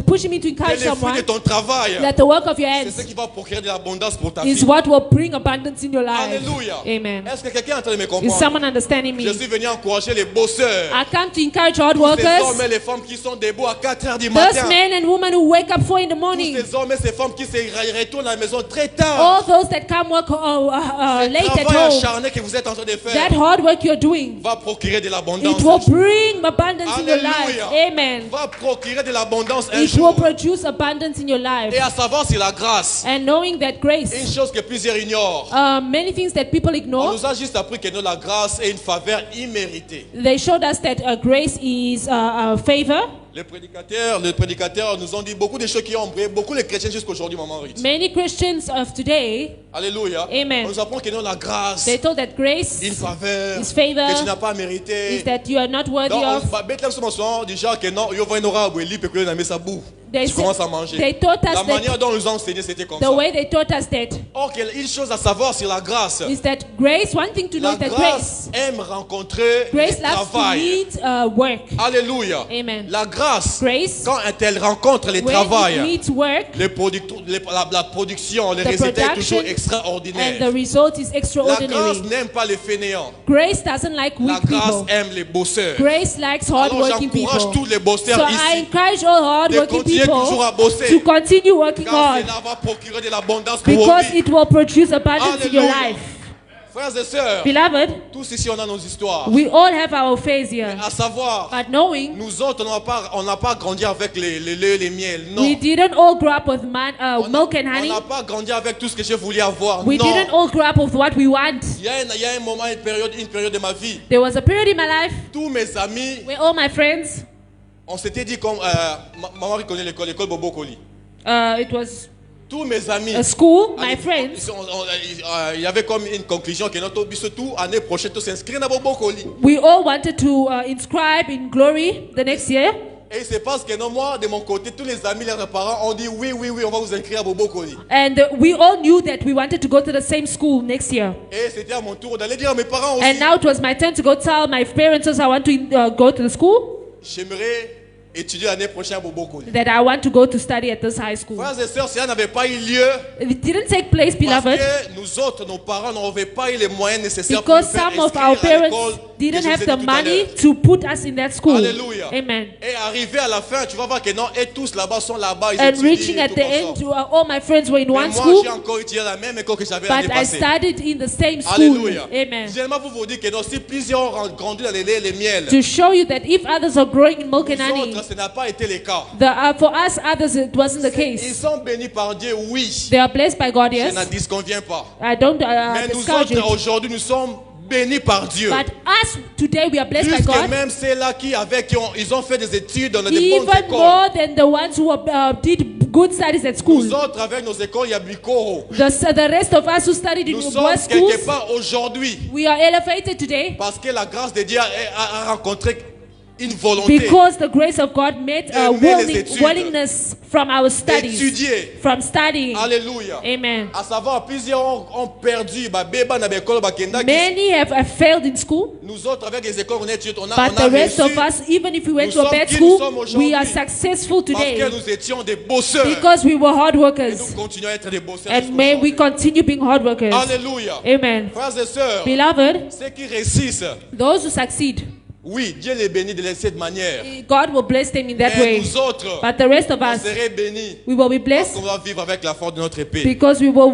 pushing me to Que encourage les fruits de someone ton travail, that the work of your c'est hands ce qui va procurer de l'abondance pour ta is vie. what will bring abundance in your life. Alléluia. Amen. Est-ce que quelqu'un est en train de me Is comprendre? someone understanding Je me? suis venu encourager les bosseurs. I come to encourage hard Tous ces hommes workers, et les femmes qui sont debout à 4 heures du those matin. men and women who wake up 4 in the Tous morning, ces hommes et ces femmes qui se retournent à la maison très tard. all those that come work Le late at travail home, acharné que vous êtes en train de that faire hard work you're doing, va procurer de l'abondance. it will bring abundance in your life. Alléluia. Amen. Va procurer de l'abondance un It will jour. produce abundance in your life. Et à savoir, c'est la grâce. And knowing that Une grace, chose que plusieurs ignorent. many things that people On ignore, nous a juste appris que la grâce est une faveur imméritée. they showed us that grace is a favor. Les prédicateurs nous ont dit beaucoup de choses qui ont embrouillé beaucoup les chrétiens jusqu'aujourd'hui, maman Ruth. Many Christians of today, Alléluia. Amen. On nous apprend que la grâce, they thought that grace une faveur is favor, que tu n'as pas mérité. is that you are not worthy Donc, of. on va mettre du genre que non, il va y avoir un livre que tu as boue. They Tu commences à manger. they taught us La that manière dont nous ont enseigné, c'était comme the ça. way they taught us that Or, une chose à savoir sur la grâce. is that grace. One thing to know La is that grâce grace, aime rencontrer grace le loves to travail. meet work. Alléluia. Amen. La grâce, Grace, quand elle rencontre le when travail, it meets work, la production, le the résultat est production, toujours and the extraordinaire. result is La extraordinary. grâce n'aime pas les fainéants. Grace doesn't like La weak grâce people. aime les bosseurs. Grace likes Alors hard-working j'encourage people. tous les So bosseurs I ici encourage all de hard-working continuer people toujours à bosser. to continue working Car hard cela va procurer de l'abondance pour vos because vies. it will produce abundance in your Alléluia. life. Frères et sœurs, Beloved, tous ici on a nos histoires. we all have our phase here. À savoir, But knowing nous autres, on n'a pas grandi avec les lait, les miels. Non. we didn't all grow up with milk and On honey. n'a pas grandi avec tout ce que je voulais avoir. We non. didn't all grow up with what we want. Il y a un moment, une période de ma vie. There was a period in my life Tous mes amis, where all my friends, on s'était dit comme maman connaît l'école Bobo Koli. it was Tous mes amis. a school, my allez, friends, il y avait comme une conclusion que notre but surtout année prochaine tous s'inscrire dans Bobo Koli. we all wanted to inscribe in glory the next year. Et c'est parce que non, moi, de mon côté, tous les amis, les parents ont dit oui, on va vous inscrire à Bobo Koli. And we all knew that we wanted to go to the same school next year. Et c'était à mon tour d'aller dire à mes parents aussi. And now it was my turn to go tell my parents I want to go to the school, J'aimerais étudier l'année prochaine à Bobo Koli. that I want to go to study at this high school. Frères et sœurs, cela n'avait pas eu lieu It didn't take place, parce beloved, que nous autres, nos parents n'avaient pas eu les moyens nécessaires pour nous because faire some of inscrire our à l'école parents que didn't je vous ai have dit the tout à money l'heure. to put us in that school. Alléluia. Amen. Et arrivé à la fin, tu vas voir que non, et tous là-bas sont là-bas, ils And étudient reaching et at tout the comme end, ça. all my friends were in Mais one moi, school, j'ai encore étudié la même école que j'avais l'année but I passée. studied in the same school. Alléluia. Amen. J'aimerais vous dire que non, si plusieurs ont grandi dans les laits et les miels, To show you that if others are growing in milk and nous honey, autres, ce n'a pas été le cas. for us others it wasn't the Ils case. sont bénis par Dieu, oui. They are blessed by God, Je yes. n'en disconviens pas. I don't Mais nous discourage autres, it. aujourd'hui, nous sommes bénis par Dieu. But us today, we are blessed by Plus que God. même ceux-là ils ont fait des études dans des bonnes Even écoles. more than the ones who did good studies at school. Nous autres, avec nos écoles, il y a Bikoro. The rest of us who studied in Nous worse sommes schools, quelque part aujourd'hui we are elevated today parce que la grâce de Dieu a rencontré une volonté because the grace of God made a Aimer les études. willingness from our studies, d'étudier. from studying. Alléluia. Amen. À savoir, plusieurs ont perdu. Many have failed in school, Nous autres, avec les écoles, on étudie, on but a the rest réussi of us, even if we went Nous to a sommes bad qui nous school, sommes aujourd'hui. we are successful parce today que nous étions des bosseurs. because we were hard Et workers. nous continuons à être des bosseurs. And may we continue being hard workers. Alléluia. Amen. Frères et sœurs, Beloved, ceux qui réussissent, those who succeed, oui, Dieu les bénit de cette manière. God will bless them in that Et way. nous autres, But the rest of on us, serait bénis. we will be Parce blessed qu'on va vivre avec la force de notre épée. because we will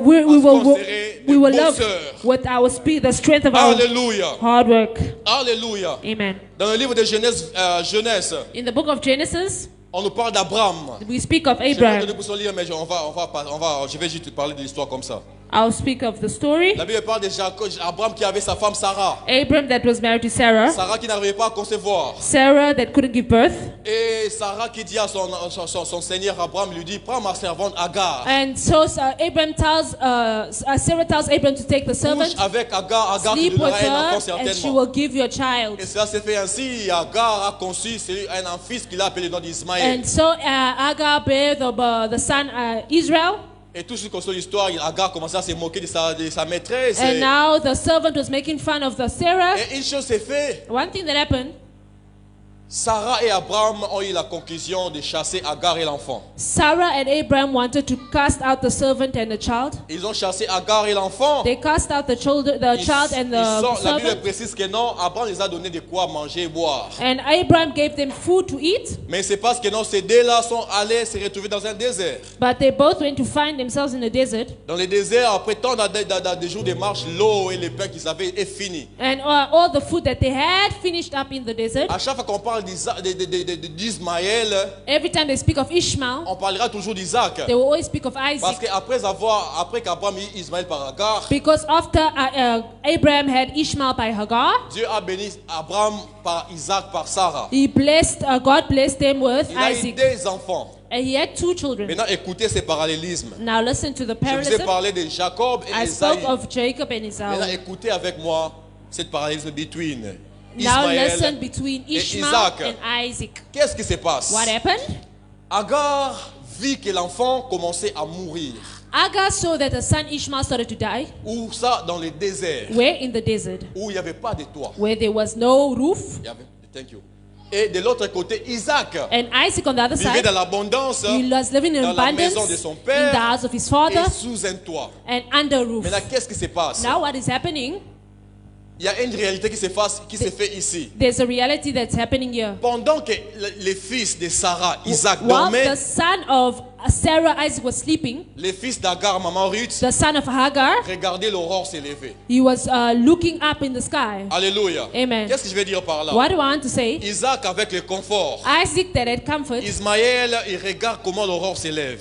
love bosseurs. with our speed, the strength of our Alléluia. hard work. Alléluia. Amen. Dans le livre de Genèse, In the book of Genesis, on nous parle d'Abraham. we speak of Je vais pas Abraham. donner pour se lire, mais je vais juste te parler de l'histoire comme ça. I'll speak of the story. La Bible parle de Abraham qui avait sa femme Sarah. Abraham that was married to Sarah. Sarah qui n'arrivait pas à concevoir. Sarah that couldn't give birth. Et Sarah qui dit à son seigneur Abraham, lui dit, prends ma servante Agar. And so Abraham tells, Sarah tells Abraham to take the servant, Couche avec Agar, Agar qui sleep lui with donnera un enfant her, and she certainement. will give you a child. Et cela s'est fait ainsi. Agar a conçu un fils qu'il a appelé le nom d'Ismaël. And so Agar bare the son Israel. Et tout ce qu'on sait l'histoire, Agar commençait à se moquer de sa maîtresse. And now the servant was making fun of the Sarah. Et une chose s'est faite. One thing that happened, Sarah et Abraham ont eu la conclusion de chasser Agar et l'enfant. Sarah and Abraham wanted to cast out the servant and the child. Ils ont chassé Agar et l'enfant. They cast out the child and the La Bible servant. précise que non, Abraham les a donné de quoi manger et boire. And Abraham gave them food to eat, Mais c'est parce que non, ces deux-là sont allés se retrouver dans un désert. but they both went to find themselves in the desert. Dans le désert, après tant de jours de marche, l'eau et le pain qu'ils avaient est fini. And all the food that they had finished up in the desert. À chaque fois qu'on parle d'Ismaël, Every time they speak of Ishmael, on parlera toujours d'Isaac. they will always speak of Parce Isaac. qu'après qu'Abraham eut Ismaël par Agar, Because after Abraham had Ishmael by Hagar, Dieu a béni Abraham par Isaac, par Sarah. God blessed them with Il a eu Isaac. deux enfants. And he had two children. Maintenant, écoutez ces parallélismes. Now listen to the Je vous ai parallelism. parlé de Jacob et I spoke Esaïe. of Jacob and Maintenant, Esau. écoutez avec moi cette parallélisme between Now listen Ismaël between et Ishmael Isaac. and Isaac. Qu'est-ce qui se passe? What happened? Agar vit que l'enfant commençait à mourir. Agar saw that the son Ishmael started to die. Où ça? Dans le désert. Where? In the desert. Où il n'y avait pas de toit. Where there was no roof. Thank you. Et de l'autre côté, Isaac And Isaac on the other vivait side, dans l'abondance, he was living in dans la abundance maison de son in the père house of his father et sous un toit. and under a roof. Maintenant, qu'est-ce qui se passe? Now what is happening? Il y a une réalité qui se fait ici. There's a reality that's happening here. Pendant que les fils de Sarah, Isaac, While dormaient, the son of Sarah, Isaac was sleeping, les fils d'Agar, maman Ruth, the son of Hagar, regardaient l'aurore s'élever. he was looking up in the sky. Alléluia. Amen. Qu'est-ce que je veux dire par là? What do I want to say? Isaac avec le confort. Isaac that had comfort. Ismaël, il regarde comment l'aurore s'élève.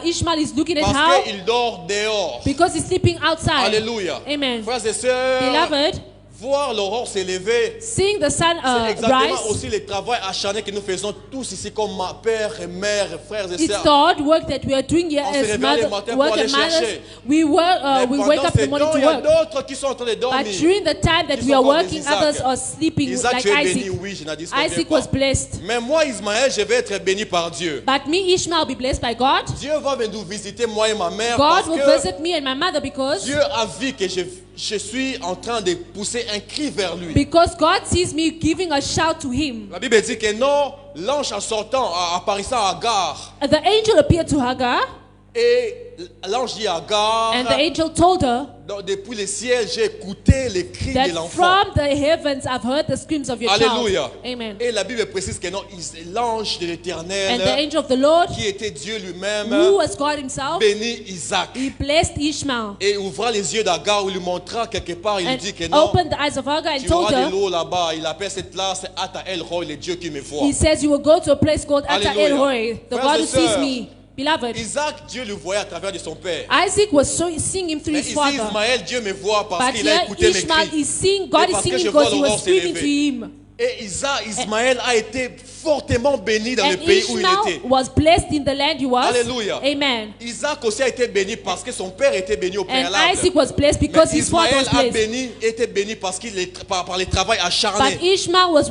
Ishmael is looking at Parce how, qu'il dort dehors. because he's sleeping outside. Alléluia. Amen. Frères et sœurs, Beloved, voir l'aurore s'élever, seeing the sun c'est exactement rise, aussi le travail acharné que nous faisons tous ici comme père et mère, frères et it's sœurs. the hard work that we are doing here On se as réveille le mother, matin work pour aller and mothers. chercher. We Mais wake pendant up in ces the morning temps, to il y a work. d'autres qui sont en train de But dormir. during the time that Qui we are sont comme working, des Isaac. others are sleeping Isaac, like tu es Isaac. béni, oui, je n'ai dit ce qu'on Isaac vient was pas. blessed. Mais moi, Ismaël, je vais être béni par Dieu. But me, Ishmael, be blessed by God. Dieu va nous visiter, moi et ma mère, God parce will que visit me and my mother because Dieu a vu que je suis en train de pousser un cri vers lui. God sees me giving a shout to him. La Bible dit que non, l'ange en sortant, apparaissant à Agar, The angel appeared to Hagar, et l'ange dit à Agar, and the angel told her depuis le ciel, j'ai écouté les cris that de l'enfant. from the heavens I've heard the screams of your Alléluia. child. Amen. Et la Bible précise que non, l'ange de And l'Éternel, the angel of the Lord, qui était Dieu lui-même, who was God himself, bénit Isaac. he blessed Ishmael Et ouvra les yeux d'Agar, il lui montra quelque part, il and dit que non, opened the eyes of Hagar and tu told auras de her, l'eau là-bas. Il appelle cette place Ata El Roy, le Dieu qui me voit. he says, you will go to a place called Ata Alléluia. El Hori, the Frères God et who sees sœurs, me. Beloved, Isaac, Dieu le voyait à travers de son père. Isaac was seeing him through Mais his ici, father. Ismaël, Dieu me voit parce But qu'il a here écouté mes Ishmael cris. is seeing, God Et is parce que seeing je because vois he l'aurore was speaking to s'élever. him. Et Ismaël a été fortement béni dans le And pays où il Ishmael était. was blessed in the land he was. Alléluia. Amen. Isaac aussi a été béni parce que son père était béni au And préalable. Isaac was blessed Mais because his father Ismaël was a blessed. été béni parce qu'il est par le travail But acharné. Ishmael was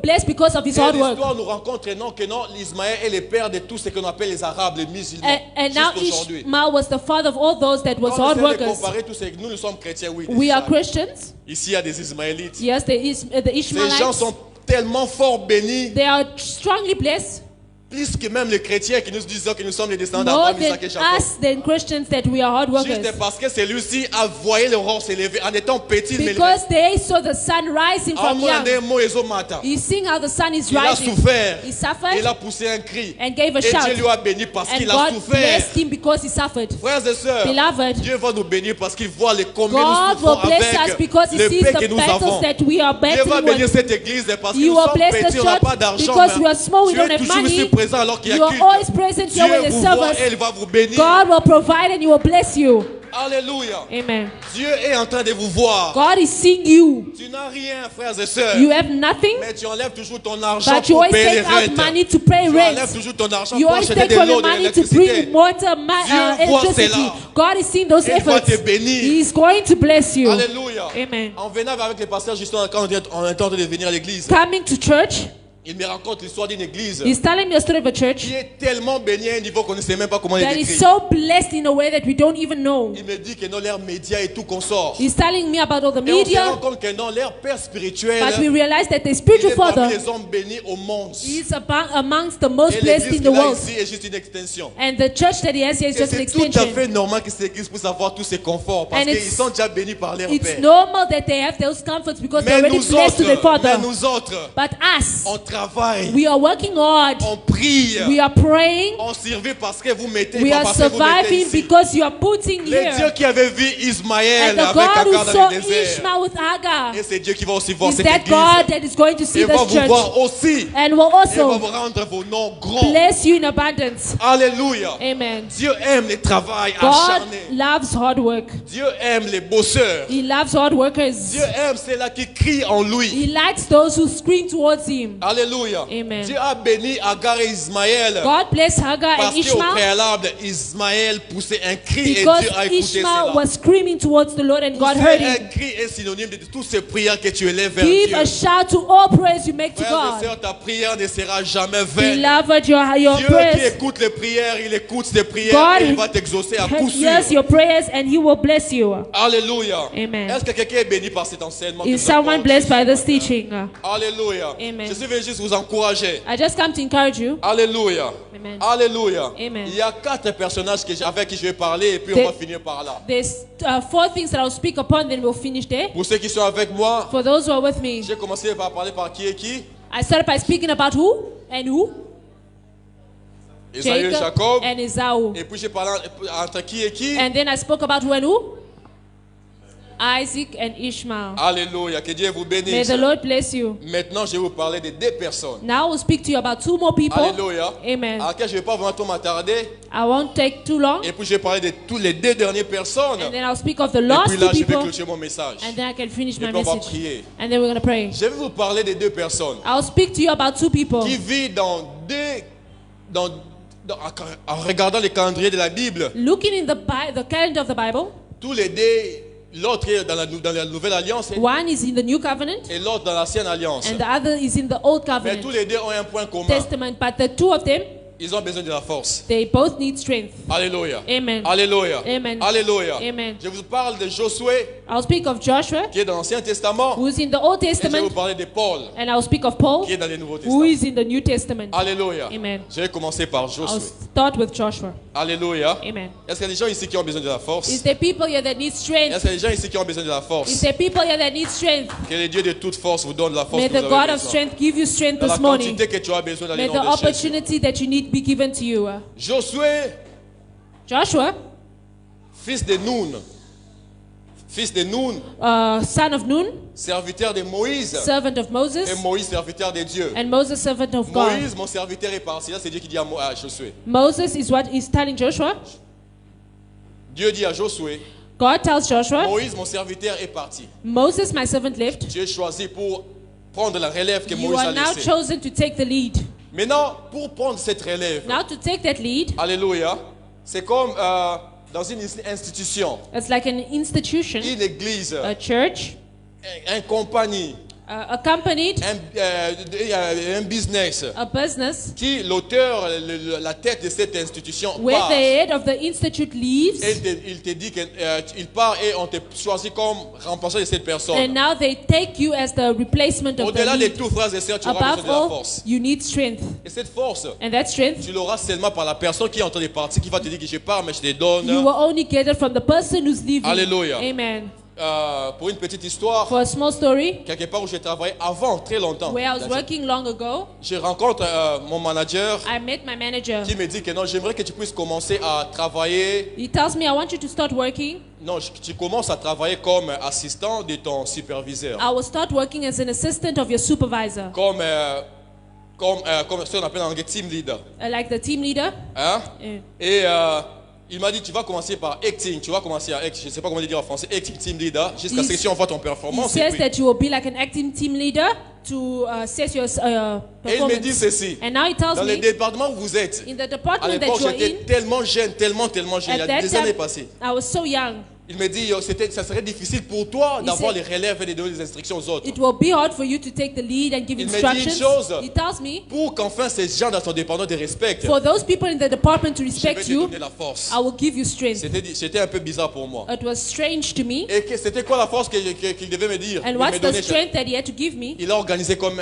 blessed because of his Et hard work. l'histoire nous rencontre que non, Ismaël est le père de tout ce qu'on appelle les Arabes, les musulmans. And now Jusqu'aujourd'hui. Ishmael was the father of all those that was Quand on hard essaie de workers. comparer tous ces, nous sommes chrétiens, oui. We are déjà. Christians. Ici, il y a des Ismaélites. Yes, the Ces gens Ishmaelites. sont tellement fort bénis, They are strongly blessed. plus que même les chrétiens qui nous disent que nous sommes les descendants More d'Abraham, Isaac et than Jacob. us, than Christians, that we are hard workers. Juste parce que celui-ci a voyé l'aurore s'élever en étant petit, mais Because they saw the sun rising from young. il He's seeing how the sun is a rising. souffert, He suffered il a poussé un cri. and gave a Et shout. Dieu lui a béni parce And qu'il a God souffert. blessed him because he suffered. Frères et sœurs, Beloved, Dieu va nous bénir parce qu'il voit les combien God nous will souffrons bless us avec because he le sees paix que the nous battles avons. that we are Dieu va battling bénir with. cette église parce que You nous will sommes bless the petits, on n'a church pas d'argent. because mais we are small, we Dieu don't est have toujours money. ici présent alors qu'il y You a are culte. always present Dieu here with the vous voit service. et il va vous bénir. God will provide and he will bless you. Alléluia. Amen. Dieu est en train de vous voir. God is seeing you. Tu n'as rien, frères et sœurs. You have nothing, Mais tu enlèves toujours ton argent but you pour always payer les take out rentes. money to pay Tu rent. enlèves toujours ton argent You pour always acheter take de from l'eau, your de money to l'électricité. bring water, Dieu voit electricity. cela. God is seeing those Et il va efforts. te bénir. He is going to bless you. Alléluia. Amen. En venant avec les pasteurs justement quand on est en train de venir à l'église, Coming to church, il me raconte l'histoire d'une église he's telling me a story of a church qui est tellement bénie à un niveau qu'on ne sait même pas comment il that est is décrit. so blessed in a way that we don't even know. Il me dit que non, l'ère média et tout consort. He's telling me about all the Et on se rend media, compte que non, l'ère père spirituel, but we realize that the il spiritual est parmi father les hommes bénis au monde. is amongst the most Et blessed l'église in the qu'il a world. ici est juste une extension. And the church that he has here is Et just an c'est tout à extension. fait normal que cette église puisse avoir tous ces conforts parce And qu'ils it's- sont déjà bénis par leur It's père. normal that they have those comforts because they're Mais already blessed to their father. nous autres, But us, on travaille, we are working hard. on prie, We are praying. on survit parce que vous mettez, We pas are parce que vous mettez surviving ici. because you are putting Le Dieu here. qui avait vu Ismaël And the avec God Agar who dans saw le désert. Ishmael with Hagar Et c'est Dieu qui va aussi voir is cette that église. God that is going to see Il va this vous church voir aussi. and will Il va also vous rendre vos noms grands. bless you in abundance. Alléluia. Amen. Dieu aime les travail God acharnés. loves hard work. Dieu aime les bosseurs. He loves hard workers. Dieu aime ceux-là qui crient en lui. He likes those who scream towards him. Alléluia. Amen. Dieu a béni Agar et Ismaël. God bless Hagar Parce and qu'au Ishmael préalable, Ismaël poussait un cri et because Dieu a écouté Ishmael cela. was screaming towards the Lord and God Pousser heard un him. cri est synonyme de toutes ces prières que tu élèves vers Give Dieu. a shout to all praise you make to Frères et God. sœurs, ta prière ne sera jamais vaine. Beloved, your Dieu qui prayers, écoute les prières, il écoute tes prières God et il va t'exaucer à coup sûr. hears your prayers and He will bless you. Alléluia. Amen. Est-ce que quelqu'un est béni par cet enseignement? que Is nous someone apporte blessed by ce this matin? teaching? Alléluia. Amen. Je suis venu juste vous encourager. I just come to encourage you. Alléluia. Amen. Alléluia. Amen. Il y a 4 personnages avec qui je vais parler et puis The- on va finir par là. There's 4 things that I'll speak upon, then we'll finish there. Pour ceux qui sont avec moi, For those who are with me, j'ai commencé par parler par qui est qui? I started by speaking about who and who? Esaü et Jacob. and Esau. Et puis j'ai parlé entre qui et qui? And then I spoke about who and who? Isaac and Ishmael. Alléluia. Que Dieu vous May bénisse. the Lord bless you. Maintenant, je vais vous parler de 2 personnes. Now we'll speak to you about 2 more people. Alléluia. Amen. À laquelle je ne vais pas vraiment trop m'attarder. I won't take too long. Et puis je vais parler de tous les 2 dernières personnes. And then I'll speak of the Et last puis là, 2 je vais people. clôturer mon message. And then I can finish Et my puis on va message. prier. And then we're going to pray. Je vais vous parler de 2 personnes I'll speak to you about 2 people qui vivent en regardant le calendrier de la Bible. looking in the calendar of the Bible. Tous les 2, l'autre est dans la nouvelle alliance One is in the New Covenant et l'autre dans l'ancienne alliance. and the other is in the Old Mais tous Covenant les 2 ont un point commun. Testament. But the 2 of them, Ils ont besoin de la force. they both need strength. Alléluia. Amen. Alléluia. Amen. Alléluia. Amen. Je vous parle de Josué I'll speak of Joshua, qui est dans l'Ancien Testament. who is in the Old Et je vais vous Testament, parler de Paul and I'll speak of Paul, qui est dans le Nouveau who Testament. is in the New Testament. Alléluia. Amen. Je vais commencer par I'll Josué. start with Joshua. Alléluia. Amen. Est-ce qu'il y a des gens ici qui ont besoin de la Is force? there people here that need strength? Est-ce qu'il y a des gens ici qui ont besoin de la Is force? there people here that need strength? Que le Dieu de toute force vous donne la force May que the vous God avez of besoin. strength give you strength Dans la this morning. quantité que tu as besoin dans le May the nom de Jésus. opportunity that you need be given to you. Josué, Joshua, fils de Nun, fils de Nun, son of Nun, serviteur de Moïse, servant of Moses, et Moïse, serviteur de Dieu. and Moses, servant of God. Moïse, mon serviteur, est parti. Là, c'est Dieu qui dit à Josué. Moses is what he's telling Joshua. Dieu dit à Josué, God tells Joshua, Moïse, mon serviteur, est parti. Moses, my servant, left. Tu es choisi pour prendre la relève que You Moïse are a now laissée. chosen to take the lead. Maintenant, pour prendre cette relève, Now to take that lead, alléluia, c'est comme dans une institution, it's like an institution, une église, a church, une compagnie, accompanied un business, a business qui l'auteur, la tête de cette institution where part. the head of the institute leaves, Il te dit qu'il part et on te choisit comme remplaçant de cette and personne. now they take you as the replacement of the Au-delà de lead. tout, frères et sœurs, tu auras Above besoin de la all, force. you need strength, Et cette force, and that strength tu l'auras seulement par la personne qui est en train de partir, qui va te dire que je pars, mais je te donne. you will only get it from the person who's leaving. Alléluia. Amen. Pour une petite histoire, For a small story, quelque part où j'ai travaillé avant, très longtemps, where I was working long ago, je rencontre mon manager I met my manager. qui me dit que non, j'aimerais que tu puisses commencer à travailler. He tells me, I want you to start working. Non, tu commences à travailler comme assistant de ton superviseur. I will start working as an assistant of your supervisor, Comme ce qu'on appelle en anglais team leader. like the team leader. Hein? Uh, Et il m'a dit, tu vas commencer par acting, tu vas commencer à act, je ne sais pas comment le dire en français, acting team leader, jusqu'à ce que tu envoies ton He performance. Et, says puis- that you will be like an acting team leader to assess your et il me dit performance. ceci, And now he tells dans le me, département où vous êtes, in the à department that l'époque you are j'étais in, tellement jeune, tellement jeune, il y at a that des années time, passées. I was so young. Il me dit, ça serait difficile pour toi d'avoir les said- relèves et de donner des instructions aux autres. It will be hard for you to take the lead and give Il me dit une instructions. chose. He tells me, Pour qu'enfin ces gens dans ton département te respectent, for those people in the department to je vais respect te you, donner la force. I will give you strength. C'était un peu bizarre pour moi. It was strange to me. Et c'était quoi la force qu'il devait me dire? And Il what's me the donnait- strength that he had to give me? Il a organisé comme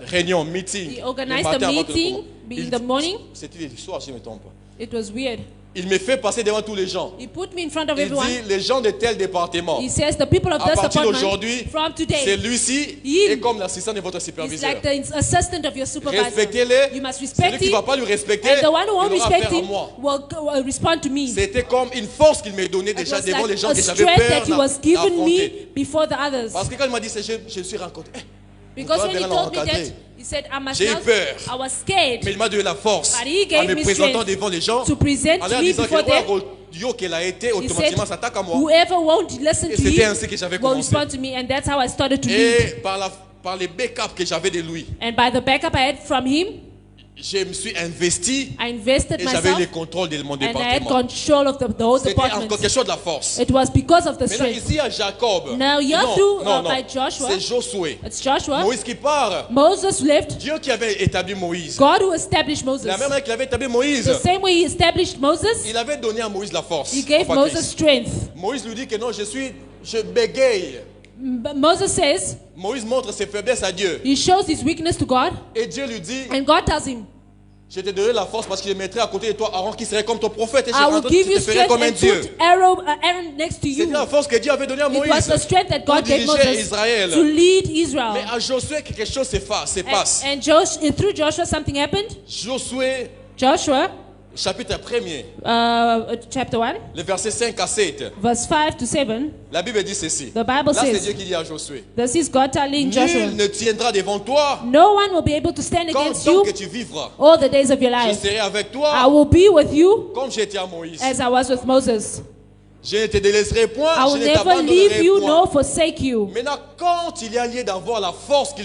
réunion, meeting. He le organized matin a avant que le meeting cours. in the morning. C'était le soir, si je ne me trompe pas. It was weird. Il me fait passer devant tous les gens. He put me in front of Il everyone. dit, les gens de tel département, He says the people of à this partir department d'aujourd'hui, from today, celui-ci Him. est comme l'assistant de votre he's superviseur. like the assistant of your supervisor. Respectez-les. You must Celui respect qui ne him. va pas lui respecter, And the one who il won't aura respect affaire à him moi. will respond to me. C'était comme une force qu'il me donnait It déjà was devant like les gens a que j'avais strength peur that he was given me d'affronter. before the others. Parce que quand il m'a dit, je suis rencontré. Because when he Bernard told me encadré. that, he said, I must J'ai eu not, peur. I was scared Mais il m'a donné la force But he en gave me me présentant strength devant les gens, to present en leur me disant before que them. Dieu qu'elle a été, He said, automatiquement s'attaque à moi. whoever won't listen Et to c'était him ainsi que j'avais will commencé. respond to me. And that's how I started to lead. Et par les backups que j'avais de lui, And by the backup I had from him, je me suis investi I invested et j'avais myself le contrôle de mon and I had département. control of the whole C'était department. encore quelque chose de la force. It was because of the Maintenant strength. ici à Jacob, Now you're non, through non, non, by Joshua. c'est Josué. It's Joshua. Moïse qui part. Moses left. Dieu qui avait établi Moïse. God who established Moses. La même manière qu'il avait établi Moïse, The same way he established Moses, il avait donné à Moïse la force. he gave Papa Moses Christ. strength. Moïse lui dit que non, je bégaye. Moses says, Moïse montre ses faiblesses à Dieu. he shows his weakness to God, Et Dieu lui dit, and God tells him, je te donnerai la force parce que je mettrai à côté de toi Aaron qui serait comme ton prophète et I will give je you te ferai strength comme un and Dieu. put Aaron next to you. C'était la force que Dieu avait donnée à It was Moïse the strength that pour God gave diriger Moses Israël. to lead Israel. Mais à Josué, quelque chose se passe. And through Joshua, something happened. Josué, Joshua, chapitre 1er, chapter 1, les versets 5 à 7. verse 5 to 7. La Bible dit ceci. The Bible Là, c'est says, Dieu qui dit à Josué, this is God telling Joshua, nul ne tiendra devant toi no one will be able to stand against tant you que tu vivras. all the days of your Je life. serai avec I toi will be with you comme j'étais à Moïse. as I was with Moses. Je ne te délaisserai point, I je will ne never leave t'abandonnerai you point. nor forsake you. Maintenant, quand il y a lieu d'avoir la force que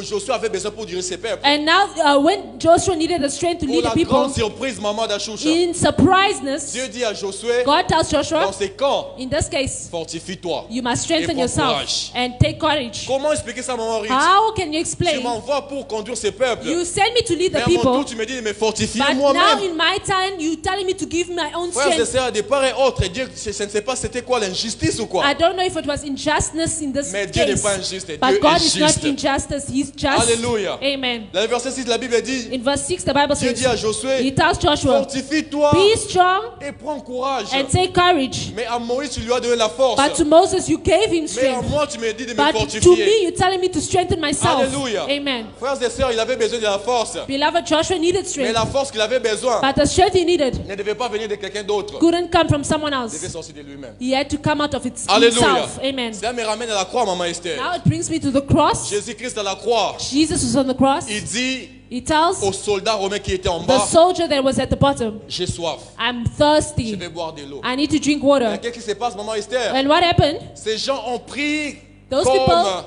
Josué avait besoin pour diriger ses peuples, And now, when Joshua needed the strength to pour lead la the people, grande surprise, maman d'Achoucha, in surpriseness, Dieu dit à Josué, God tells dans Joshua, ces camps, in this case, fortifie-toi. you must strengthen Et prends yourself courage. and take courage. Comment expliquer ça, maman Ruth? How can you Tu explain? m'envoies pour conduire ces peuples. You send me to lead Mais the à mon tour, people, tu me dis de me fortifier but now moi-même. in my time, you telling me to give my own Frères et strength. sœurs, de part et autre, Dieu, je ne sais pas c'était quoi l'injustice ou quoi. I don't know if it was injustice in this Mais Dieu n'est face. pas injuste, Dieu But God est is not juste. injustice, He's just. Alléluia. Amen. Dans le verset 6, la Bible dit, In verse 6, the Bible Dieu dit à says, Josué, He tells Joshua, fortifie-toi be strong et prends courage. and take courage. Mais à Moïse, tu lui as donné la force. But to Moses, you gave him Mais à strength. moi, tu me dis de me But to fortifier. me, you're telling me to strengthen myself. Alléluia. Amen. Frères et sœurs, il avait besoin de la force. Beloved, Joshua needed Mais strength. la force qu'il avait besoin But the strength he needed ne devait pas venir de quelqu'un d'autre. couldn't come from someone Il devait else. sortir de lui-même. He had to come out of Alléluia. himself. Amen. Ça me ramène à la croix, maman Esther. Now it brings me to the cross. Jésus-Christ à la croix, Jesus was on the cross. il dit He tells aux soldats romains qui étaient en the bas, soldier that was at the bottom, j'ai soif, I'm je thirsty. vais boire de l'eau. I need to drink Mais water. qu'est-ce qui se passe, maman Esther? And what happened? Ces gens ont pris Those comme people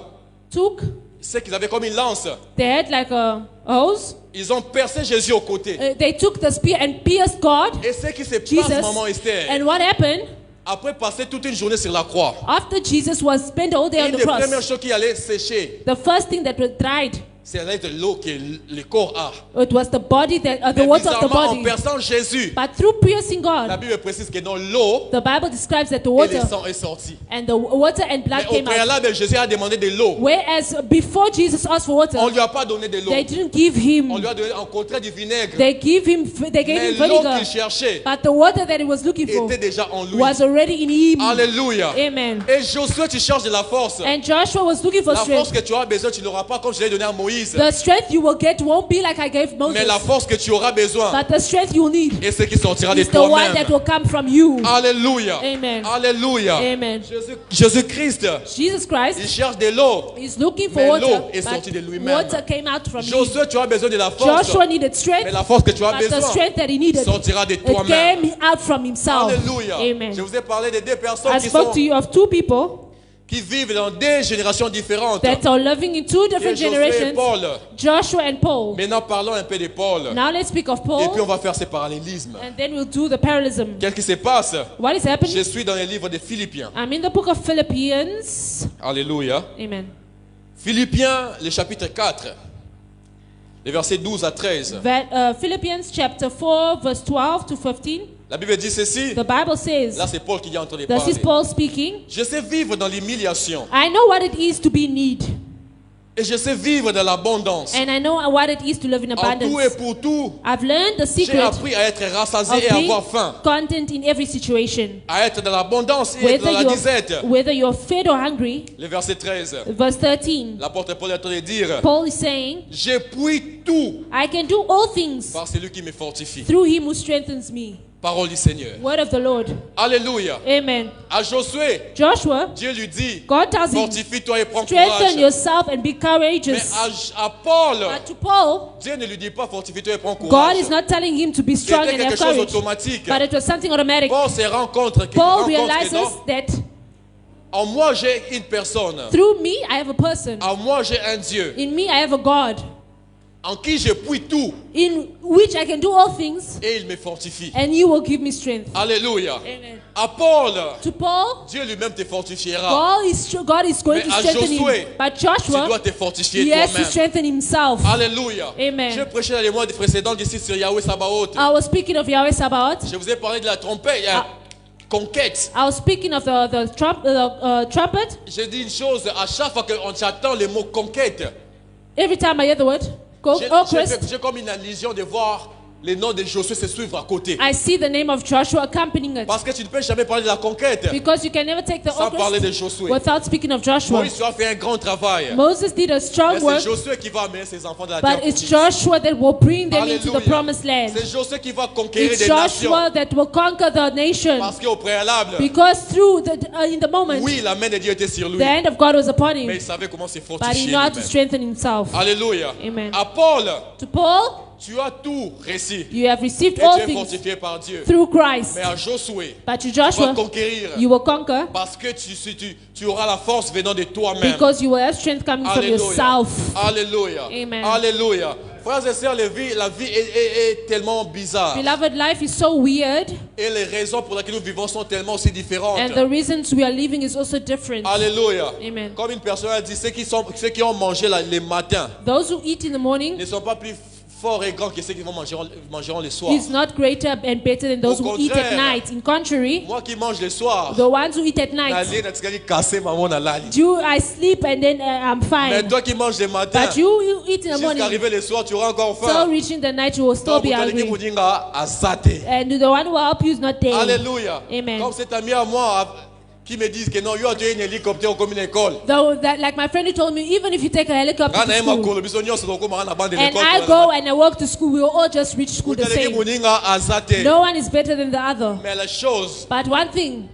took, ce qu'ils avaient comme une lance. they had like a hose. Ils ont percé Jésus au côté. They took the spear and pierced God, Et ce qui se passe, Jesus. maman Esther, And what happened? après passer toute une journée sur la croix, After Jesus was spent all day on une the des premières cross, choses qui allait sécher, the first thing that was dried, c'est l'eau que le corps a. it was the body, the Mais water of the bizarrement, en body. perçant Jésus, But through piercing la God, Bible précise que dans l'eau, the Bible describes that the et le water sang est sorti. and the water and blood Mais au came out. préalable, Jésus a demandé de l'eau. Whereas before Jesus asked for water, On ne lui a pas donné de l'eau. they didn't give On him. lui a donné en contraire du vinaigre. They gave him Mais l'eau vinegar. qu'il cherchait But the water that he was looking for était déjà en lui. was already in him. Alléluia. Amen. Et Josué, tu cherches de la force. And Joshua was looking for La force strength. que tu auras besoin, tu n'auras pas comme je l'ai donné à Moïse. The strength you will get won't be like I gave Mais la Moses. force que tu auras besoin, But the strength you need et ce qui sortira de is the one toi-même. that will come from you. Alléluia. Amen. Alléluia. Amen. Jésus-Christ, Jesus il Christ cherche de l'eau. is looking for Mais water, l'eau est sortie de but lui-même. water came out from him. Josué, tu as besoin de la force. Joshua needed Mais strength, la force que tu as but the besoin strength that he needed, sortira de it toi-même. came out from himself. Alléluia. Amen. Je vous ai parlé de deux personnes I spoke to you of two people qui vivent dans deux générations différentes. that are living in two Qui est different Josué et generations, Paul. Joshua and Paul. Maintenant, parlons un peu de Paul. Now let's speak of Et puis, on Paul, va faire ces parallélismes. and then we'll do the parallelism. Qu'est-ce qui se passe? What is Je happening? suis dans le livre des Philippiens. I'm in the book of Philippians. Alléluia. Amen. Philippiens, le chapitre 4, les versets 12 à 13. Philippians chapter 4, verse 12 to 15. La Bible dit ceci. The Bible says, Là, c'est Paul qui est en train de this is parler. Paul speaking, Je sais vivre dans l'humiliation. I know what it is to be in need, Et je sais vivre dans l'abondance. and I know what it is to live in En tout et abundance. pour tout, I've learned the j'ai secret appris à être of rassasié et à being avoir faim. content in every situation. À être dans l'abondance et être dans la disette. Whether you're fed or hungry. Le verset 13. Verse 13, L'apôtre Paul est en train de dire, Paul is saying, je puis tout I can do all things par celui qui me fortifie. through him who strengthens me. Parole du Seigneur. Word of the Lord. Alléluia. Amen. À Josué, Joshua, Dieu lui dit, God tells him, fortifie-toi et prends strengthen courage. yourself and be Mais courageous. à Paul, But to Paul, Dieu ne lui dit pas fortifie-toi et prends God courage. is not telling him to be strong C'était and quelque have chose courage, d'automatique. but it was something automatic. Paul se rend compte que, Paul que realizes non, that en moi j'ai une personne, through me I have a person. en moi j'ai un Dieu, In me I have a God, en qui je puis tout, in which I can do all things, et il me fortifie. and you will give me strength. Alléluia. Amen. À Paul, To Paul, Dieu lui-même te fortifiera. God is going Mais to à strengthen Josué, him. But Tu dois Joshua, te fortifier he has to toi-même. strengthen himself. Alléluia. Amen. Je prêchais dans les mois précédents ici sur Yahweh Sabaoth. I was speaking of Yahweh Sabaoth. Je vous ai parlé de la trompette, conquête. I was speaking of the trumpet. J'ai dit une chose, à chaque fois qu'on s'attend le mot conquête, Every time I hear the word, conquest, j'ai comme une illusion de voir les noms de Josué se suivre à côté. I see the name of Joshua accompanying it. Parce que tu ne peux jamais parler de la conquête Because you can never take the sans parler de conquest Josué. without speaking of Joshua. Moïse a fait un grand travail. Moses did a Mais strong c'est work, Josué qui va amener ses enfants dans la terre but it's promise. Joshua that will bring them into the Alléluia. promised land. C'est Josué qui va conquérir It's des nations. Joshua that will conquer the nation. Parce qu'au préalable, Because through in the moment, oui, la main de Dieu était sur lui. the hand of God was upon Mais him, il savait comment se but he fortifier knew how to lui-même. strengthen himself. Alléluia. Amen. À Paul, To Paul, tu as tout réussi. you have received Et all tu es things fortifié par Dieu. through Christ. Mais à Josué, But to tu vas Joshua, conquérir. you will conquer Parce que tu auras la force venant de toi-même. because you will have strength coming from Alléluia. yourself. Alléluia. Amen. Alléluia. Frères et sœurs, la vie est tellement bizarre. Beloved, life is so weird, Et les raisons pour lesquelles nous vivons sont tellement aussi différentes. and the reasons we are living is also different. Alléluia. Amen. Comme une personne a dit, ceux qui ont mangé les matins Those who eat in the morning ne sont pas plus fort et grand que ceux qui mangeront le soir. is not greater and better than those Au who eat at contraire. night. In contrary, Moi qui mange le soir, the ones who eat at night, I sleep and then I'm mais fine. toi qui manges le matin, But you eat in the jusqu'à morning, arriver le soir, tu auras encore so faim. reaching the night you will still Donc, be pour toi, qui hungry. vous dit, azate. And the one who will help you is not there. Alléluia. Amen. Comme cet ami à moi qui me disent que non, tu as un hélicoptère comme une école. Though that, like my friend who told me, even if you take a helicopter to school, and I go and I walk to school, we will all just reach school the same. No one is better than the other. Mais la chose But one thing,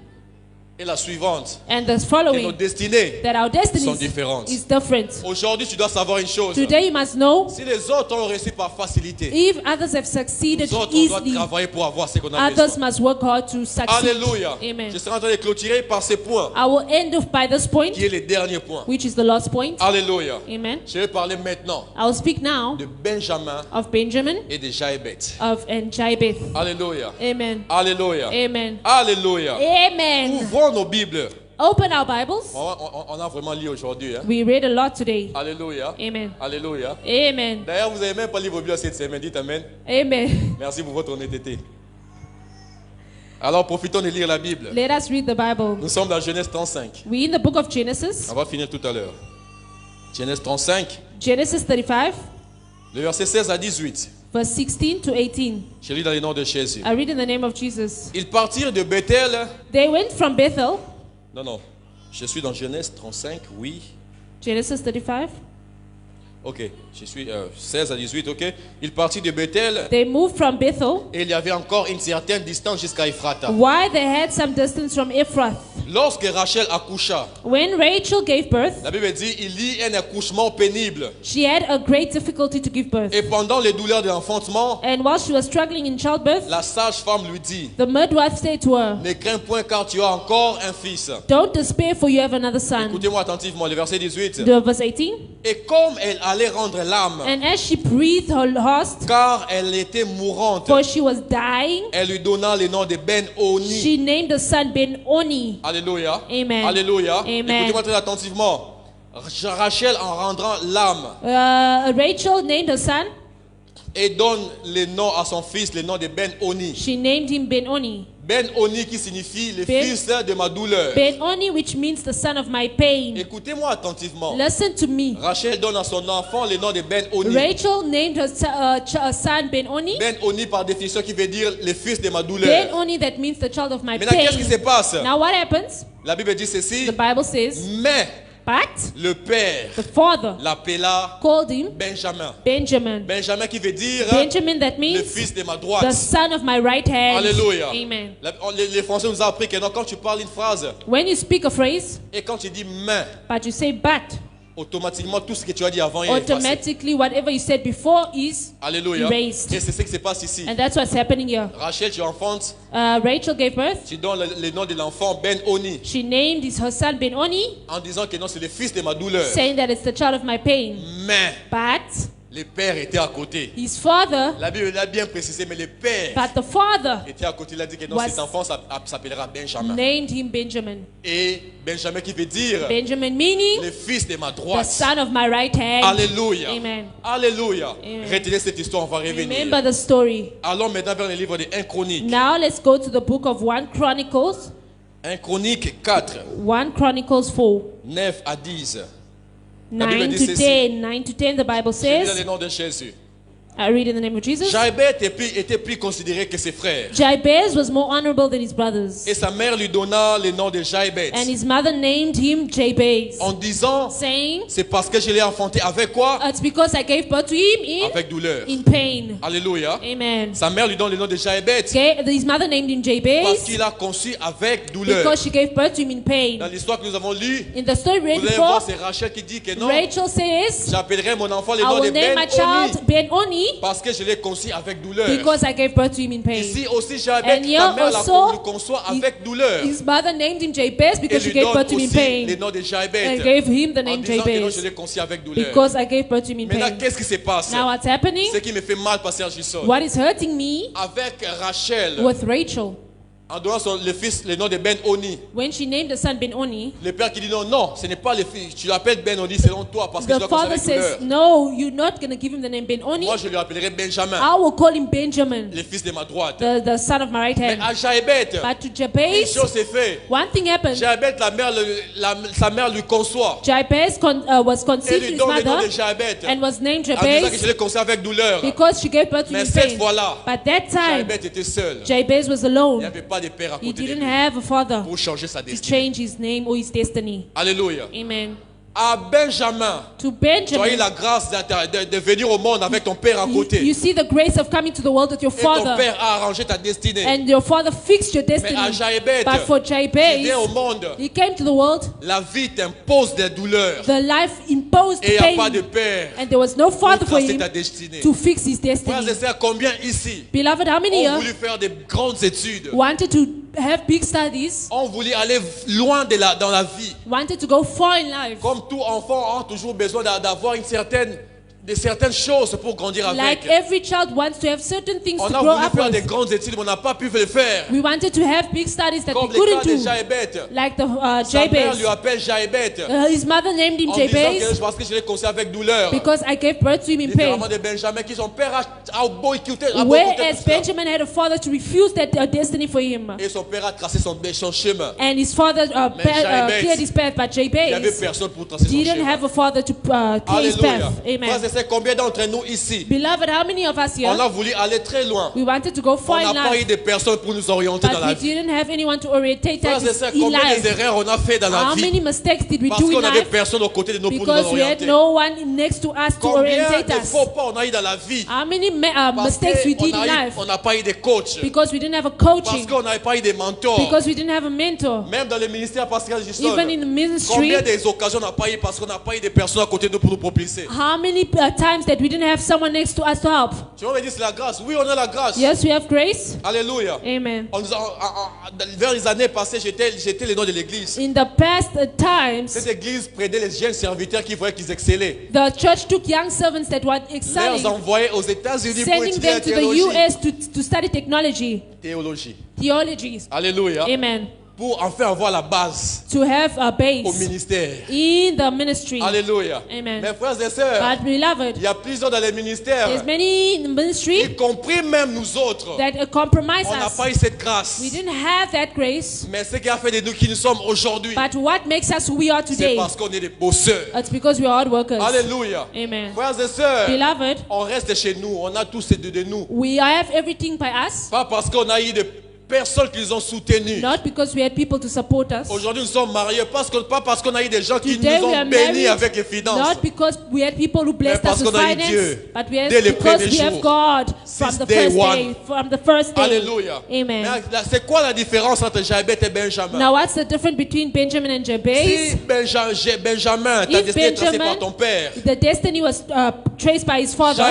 est la suivante. and the Que nos following, destinées that our sont destinies différentes. is different. Aujourd'hui, tu dois savoir une chose. Today you must know, Si les autres ont réussi par facilité, if others have succeeded nous autres, on doit easily, travailler pour avoir ce qu'on a others besoin. must work hard to succeed. Alléluia. Amen. Je serai en train de clôturer par ce point, I will end off by this point, qui est le dernier point. which is the last point. Alléluia. Amen. Je vais parler maintenant I will speak now de Benjamin of Benjamin et de Jaébeth. and Japheth. Alléluia. Amen. Alléluia. Amen. Alléluia. Amen. Ouvrons nos Bibles. Open our Bibles. On a vraiment lu aujourd'hui. Hein? We read a lot today. Alléluia. Amen. Alléluia. Amen. D'ailleurs, vous n'avez même pas lu vos Bibles cette semaine. Dites Amen. Amen. Merci pour votre honnêteté. Alors, profitons de lire la Bible. Let us read the Bible. Nous sommes dans Genèse 35. We're in the book of Genesis. On va finir tout à l'heure. Genèse 35, Genesis 35, le verset 16 à 18. verse 16 to 18. Je lis dans le nom de Jésus. I read in the name of Jesus. Ils partirent de Bethel. They went from Bethel, Non. Je suis dans Genèse 35, oui. Genesis 35. Ok, je suis 16 à 18, ok. Ils partirent de Bethel They moved from Bethel et il y avait encore une certaine distance jusqu'à Ephrata. while they had some distance from Ephrath. Lorsque Rachel accoucha, When Rachel gave birth, la Bible dit il y eut un accouchement pénible. she had a great difficulty to give birth. Et pendant les douleurs de l'enfantement, And while she was struggling in childbirth, la sage-femme lui dit, the midwife said to her, ne crains point car tu as encore un fils. "Don't despair, for you have another son." Écoutez-moi attentivement, le verset 18. Verse 18. Et comme elle allait rendre l'âme, And as she breathed her last, car elle était mourante, for she was dying, elle lui donna le nom de Ben-Oni. she named the son Ben-Oni. Alléluia. Amen. Alléluia. Amen. Écoutez-moi très attentivement. Rachel, en rendant l'âme, Rachel named her son. et donne le nom à son fils, le nom de Ben-Oni. She named him Ben-Oni. Ben-Oni qui signifie le Ben- fils de ma douleur. Ben-Oni, which means the son of my pain. Écoutez-moi attentivement. Listen to me. Rachel donne à son enfant le nom de Ben-Oni. Rachel named her son Ben-Oni. Ben-Oni par définition qui veut dire le fils de ma douleur. Ben-Oni, that means the child of my Maintenant, qu'est-ce qui se pain. passe? Now what happens? La Bible dit ceci. The Bible says, Mais but le père the father l'appela called him Benjamin. Benjamin. Benjamin qui veut dire Benjamin, that le means fils de ma the droite. son of my right hand. Alléluia. Amen. Les Français nous ont appris que non, quand tu parles une phrase When you speak a phrase, et quand tu dis mais, but you say but, automatiquement tout ce que tu as dit avant est effacé. automatically whatever you said before is Alléluia. erased. Et c'est ce qui se passe ici. And that's what's happening here. Rachel, tu enfantes, Rachel gave birth. tu donnes le nom de l'enfant Ben-Oni She named her son Ben-Oni, en disant que non, c'est le fils de ma douleur. saying that it's the child of my pain. Mais But le père était à côté. his father, La Bible l'a bien précisé, mais le père but the father était à côté. Il a dit que non, Was- cet enfant s'appellera Benjamin. named him Benjamin. Et Benjamin qui veut dire Benjamin meaning le fils de ma the droite. son of my right hand. Alléluia. Amen. Alléluia. Amen. Retenez cette histoire, on va revenir. Remember the story. Allons maintenant vers le livre de 1 Chronique. Now let's go to the book of 1 Chronicles. 1 Chronique 4, 1 Chronicles 4. 9 à 10. La Bible 9 dit to ceci. 10. 9 to 10, the Bible Je lis dans says. le nom de Jésus. I read in the name of Jesus. Jaébeth était plus considéré que ses frères. Jabez was more honorable than his brothers. Et sa mère lui donna le nom de Jaébeth. And his mother named him Jabez, En disant, saying, c'est parce que je l'ai enfanté avec quoi? it's because I gave birth to him Avec douleur. in pain. Alléluia. Amen. Sa mère lui donne le nom de Jaébeth His mother named him parce Jabez qu'il a conçu avec douleur. because she gave birth to him in pain. Dans l'histoire que nous avons lue, In the story read vous allez voir, before, c'est Rachel qui dit que non, Rachel says, j'appellerai mon enfant le I nom de will name my Ben-Oni child Ben-Oni parce que je l'ai conçu avec douleur. because I gave birth to him in pain. Ici aussi, Jaébeth, And here sa mère also, le conçoit avec douleur. His mother named him Jabez Et because she lui gave birth donne to him in aussi pain. le nom de And Jaébeth gave him the en name disant que non, Jabez je l'ai conçu avec douleur. because I gave birth to him in Maintenant, pain. qu'est-ce qui se passe? Now what's happening? Ce qui me fait mal, pasteur Jusson, What is hurting me avec Rachel, with Rachel, En donnant le fils le nom de Ben-Oni. When she named the son Ben-Oni, le père qui dit non, ce n'est pas le fils. Tu l'appelles Ben-Oni selon toi parce que tu dois father says, no, you're not going to give him the name Ben-Oni. Moi, je lui appellerai Benjamin. I will call him Benjamin. Le fils de ma droite. The son of my right hand. Mais à Jaébet, but to Jabez, une chose s'est faite. One thing happened. Jaébet, sa mère lui conçoit. Jabez was conceived his mother and was named Jabez que je l'ai conçu avec douleur. Because she gave birth to him in pain. Cette fois-là, but that time, Jaébet était seul. Jabez was alone. Il n'y avait pas de père à côté de lui. He didn't have a father pour changer sa destinée. To change his name or his destiny. Alléluia. Amen. À Benjamin, tu as eu la grâce de venir au monde avec ton père à côté. You see the grace of coming to the world with your father. Et ton père a arrangé ta destinée. And your father fixed your destiny. Mais à Jaébet, but for Jabez, il vient au monde. He came to the world. La vie t'impose des douleurs. The life imposed et pain. Et il n'y a pas de père. And there was no father for him ta destinée. To fix his destiny. Frères et sœurs, combien ici Beloved, how many ont voulu faire des grandes études? Wanted to have big studies. On voulait aller loin dans la vie. Wanted to go far in life. Comme tout enfant a toujours besoin d'avoir certaines choses pour grandir avec. Like every child wants to have certain things to grow up with. On a voulu faire des grandes études, mais on n'a pas pu le faire. We wanted to have big studies that Comme we couldn't do. Like the Sa mère lui appelle Jaébet. His mother named him Jabez. Parce que je l'ai conçu avec douleur. Because I gave birth to him in pain. De Benjamin qui son père a boycotté. Whereas Benjamin had a father to refuse that destiny for him. Et son père a tracé son chemin. And his father cleared his path, but Jabez didn't have a father to clear his path. Amen. C'est combien d'entre nous ici? Beloved, how many of us here? On a voulu aller très loin. We wanted to go far in life. On n'a pas eu de personnes pour nous orienter dans la vie. But we didn't have anyone to orientate us in life. Combien d'erreurs on a fait dans la vie? How many mistakes did we Parce do in qu'on avait life? personne aux côtés de nous pour nous Because we had orienter. no one next to us to orientate Combien de us. faux pas on a eu dans la vie? How many mistakes we did in life? On n'a pas eu de coach. Because we didn't have a coaching. Parce qu'on n'avait pas eu de mentor. Because we didn't have a mentor. Même dans le ministère pastoral Juston. Even in the ministry. Combien des occasions on n'a pas eu parce qu'on n'a pas eu de personnes à côté de nous pour nous propulser? How many times that we didn't have someone next to us to help? Tu vas me dire c'est la grâce. Oui, on a la grâce. Yes, we have grace. Alléluia. Amen. Vers les années passées, j'étais le nom de l'église. In the past times, cette église prenait les jeunes serviteurs qui voyaient qu'ils excellaient. The church took young servants that were excelling. Les envoyait aux États-Unis pour étudier la théologie. Sending them to the US to study technology. Theologies. Alléluia. Amen. Pour enfin avoir la base to have a base au ministère. In the ministry. Alléluia. Amen. Mes frères et sœurs, il y a plusieurs dans les ministères, many in the ministry, y compris même nous autres, that compromise on n'a pas eu cette grâce. We didn't have that grace. Mais ce qui a fait de nous qui nous sommes aujourd'hui, but what makes us who we are today, c'est parce qu'on est des bosseurs. It's because we are hard workers. Alléluia. Amen. Frères et sœurs, beloved, on reste chez nous, on a tous de nous. We have everything by us. Pas parce qu'on a eu des personnes qui nous ont soutenus. Not because we had people to support us. Aujourd'hui nous sommes mariés pas parce qu'on a eu des gens qui nous ont bénis avec les finances. Not because we had people who blessed us with finance, but we had because we have God from the first day. Alléluia. Amen. C'est quoi la différence entre Jaébet et Benjamin? Now what's the difference between Benjamin and Jabez? Si Benjamin, ta destinée est tracée par ton père. The destiny was traced by his father.